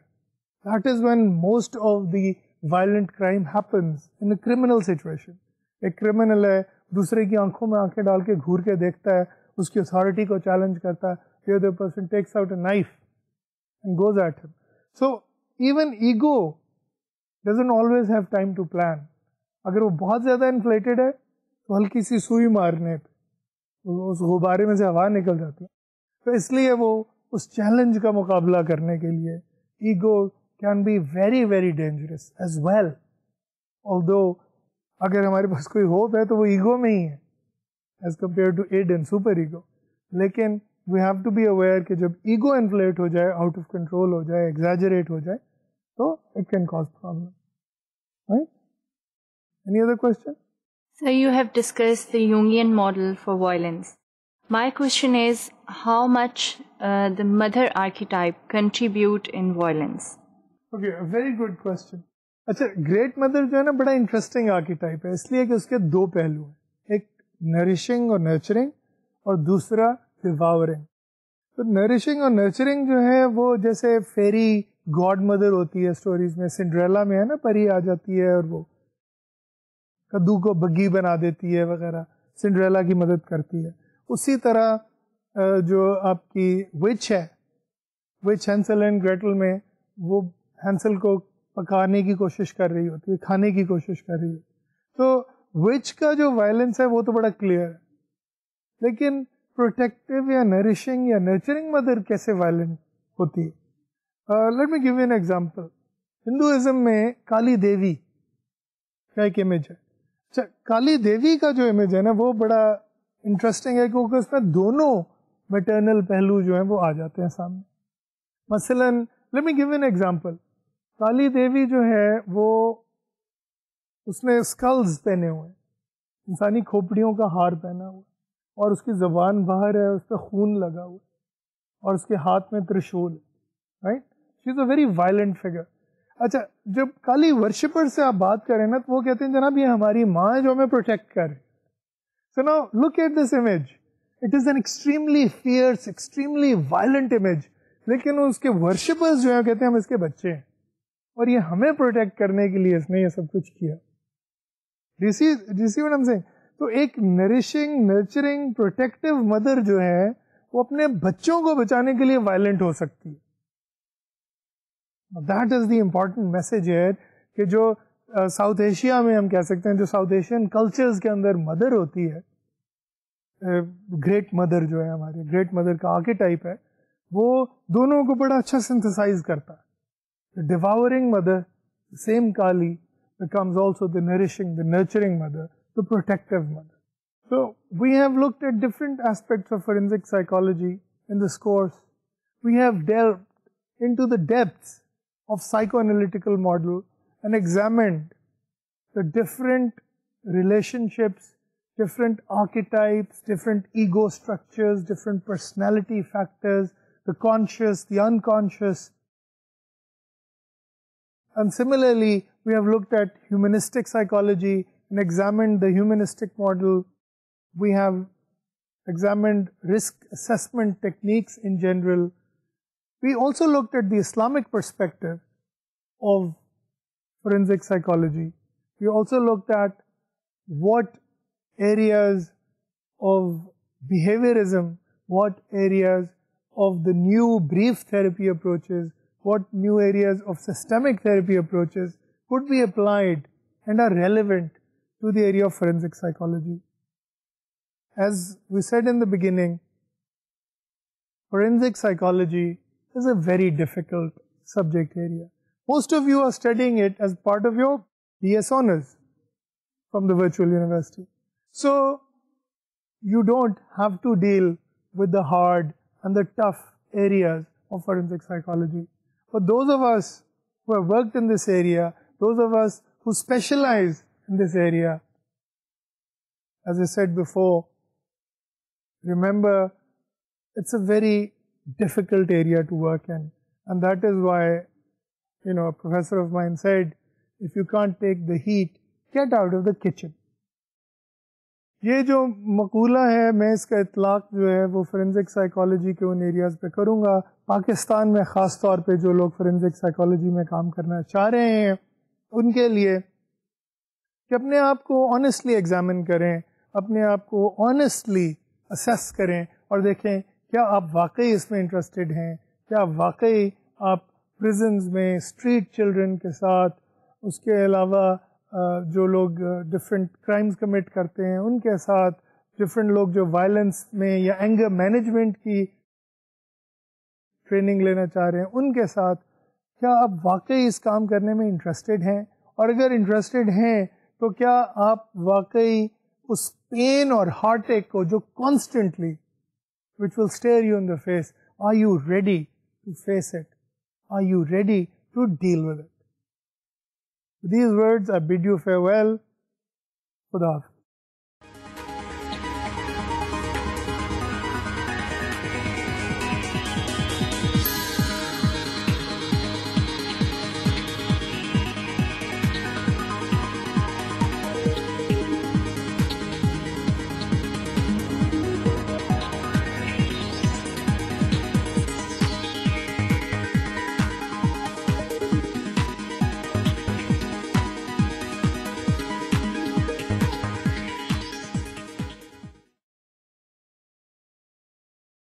that is when most of the violent crime happens in a criminal situation. ایک کرمنل ہے, دوسرے کی آنکھوں میں آنکھیں ڈال کے گھور کے دیکھتا ہے, اس کی اتھارٹی کو چیلنج کرتا ہے, the other person takes out a knife and goes at him. So even ego doesn't always have time to plan. اگر وہ بہت زیادہ انفلیٹڈ ہے تو ہلکی سی سوئی مارنے پہ اس غبارے میں سے ہوا نکل جاتی ہے. تو اس لیے وہ اس چیلنج کا مقابلہ کرنے کے لیے ego can be very very dangerous as well. although اگر ہمارے پاس کوئی ہوپ ہے تو وہ ایگو میں ہی ہے, as compare to id and super ego. لیکن we have to be aware کہ جب ایگو انفلیٹ ہو جائے, آؤٹ آف کنٹرول ہو جائے, ایگزیجریٹ ہو جائے, تو it can cause problem. Right? Any other question? So you have discussed the Jungian model for violence. My question is, how much the mother archetype contribute in violence? Okay, a very good question. اچھا, great mother جو ہے نا بڑا interesting archetype ہے, اس لیے کہ اس کے دو پہلو ہیں, ایک نرشنگ اور نرچرنگ اور دوسرا ڈیواورنگ. تو نرشنگ اور نرچرنگ جو ہے وہ جیسے فیری گاڈ مدر ہوتی ہے اسٹوریز میں, سنڈریلا میں ہے نا, پری آ جاتی ہے اور وہ کدو کو بگی بنا دیتی ہے وغیرہ, سنڈریلا کی مدد کرتی ہے. اسی طرح جو آپ کی وچ ہے, وچ ہینسل اینڈ گریٹل میں, وہ ہینسل کو پکانے کی کوشش کر رہی ہوتی ہے, کھانے کی کوشش کر رہی ہوتی ہے. تو وچ کا جو وائلنس ہے وہ تو بڑا کلیئر ہے, لیکن پروٹیکٹیو یا نرشنگ یا نرچرنگ مدر کیسے وائلنٹ ہوتی ہے؟ Late me give you an example. Hinduism میں کالی دیوی کا ایک امیج ہے. اچھا, کالی دیوی کا جو امیج ہے نا وہ بڑا انٹرسٹنگ ہے کیونکہ اس میں دونوں میٹرنل پہلو جو ہیں وہ آ جاتے ہیں سامنے. مثلا let me give an example. Kali Devi جو ہے وہ اس نے اسکلز پہنے ہوئے ہیں, انسانی کھوپڑیوں کا ہار پہنا ہوا ہے, اور اس کی زبان باہر ہے, اس پہ خون لگا ہوا ہے, اور اس کے ہاتھ میں ترشول ہے. Right? She is a very violent figure. اچھا, جب کالی ورشپر سے آپ بات کریں نا تو وہ کہتے ہیں جناب یہ ہماری ماں ہے جو ہمیں پروٹیکٹ کرے. So now look at this image. It is an extremely fierce, extremely violent image, لیکن اس کے ورشپرز جو ہیں کہتے ہیں ہم اس کے بچے ہیں اور یہ ہمیں پروٹیکٹ کرنے کے لیے اس نے یہ سب کچھ کیا. D'you see what I am seeing? تو ایک نرشنگ, نرچرنگ, پروٹیکٹیو مدر جو ہے وہ اپنے بچوں کو بچانے کے لیے وائلنٹ ہو سکتی ہے. That is the important message ہے کہ جو ساؤتھ ایشیا میں ہم کہہ سکتے ہیں, جو ساؤتھ ایشین کلچرز کے اندر مدر ہوتی ہے, گریٹ مدر جو ہے ہماری, گریٹ مدر کا آرکیٹائپ ہے, وہ دونوں کو بڑا اچھا سنتھسائز کرتا ہے. Devouring mother, same Kali, becomes also the nourishing, the nurturing mother, the protective mother. So we have looked at different aspects of forensic psychology in this course. We have delved into the depths of psychoanalytical model and examined the different relationships, different archetypes, different ego structures, different personality factors, the conscious, the unconscious. And similarly, we have looked at humanistic psychology and examined the humanistic model. We have examined risk assessment techniques in general. We also looked at the Islamic perspective of forensic psychology. We also looked at what areas of behaviorism, what areas of the new brief therapy approaches, what new areas of systemic therapy approaches could be applied and are relevant to the area of forensic psychology. As we said in the beginning, forensic psychology is a very difficult subject area. Most of you are studying it as part of your BS honors from the virtual university. So you don't have to deal with the hard and the tough areas of forensic psychology. For those of us who have worked in this area, those of us who specialize in this area, as I said before, remember it's a very difficult area to work in, and that is why, a professor of mine said, if you can't take the heat, get out of the kitchen. یہ جو مقولہ ہے, میں اس کا اطلاق جو ہے وہ فورینزک سائیکالوجی کے ان ایریاز پہ کروں گا. پاکستان میں خاص طور پہ جو لوگ فورینزک سائیکالوجی میں کام کرنا چاہ رہے ہیں ان کے لیے کہ اپنے آپ کو آنیسٹلی ایگزامن کریں, اپنے آپ کو آنیسٹلی اسیس کریں اور دیکھیں کیا آپ واقعی اس میں انٹرسٹڈ ہیں, کیا واقعی آپ پریزنز میں اسٹریٹ چلڈرن کے ساتھ, اس کے علاوہ جو لوگ ڈفرینٹ کرائمز کمٹ کرتے ہیں ان کے ساتھ, ڈفرینٹ لوگ جو وائلنس میں یا اینگر مینجمنٹ کی ٹریننگ لینا چاہ رہے ہیں ان کے ساتھ, کیا آپ واقعی اس کام کرنے میں انٹرسٹڈ ہیں, اور اگر انٹرسٹڈ ہیں تو کیا آپ واقعی اس پین اور ہارٹ ایک کو جو constantly which will stare you in the face, are you ready to face it? Are you ready to deal with it? With these words I bid you farewell. Khuda Hafiz.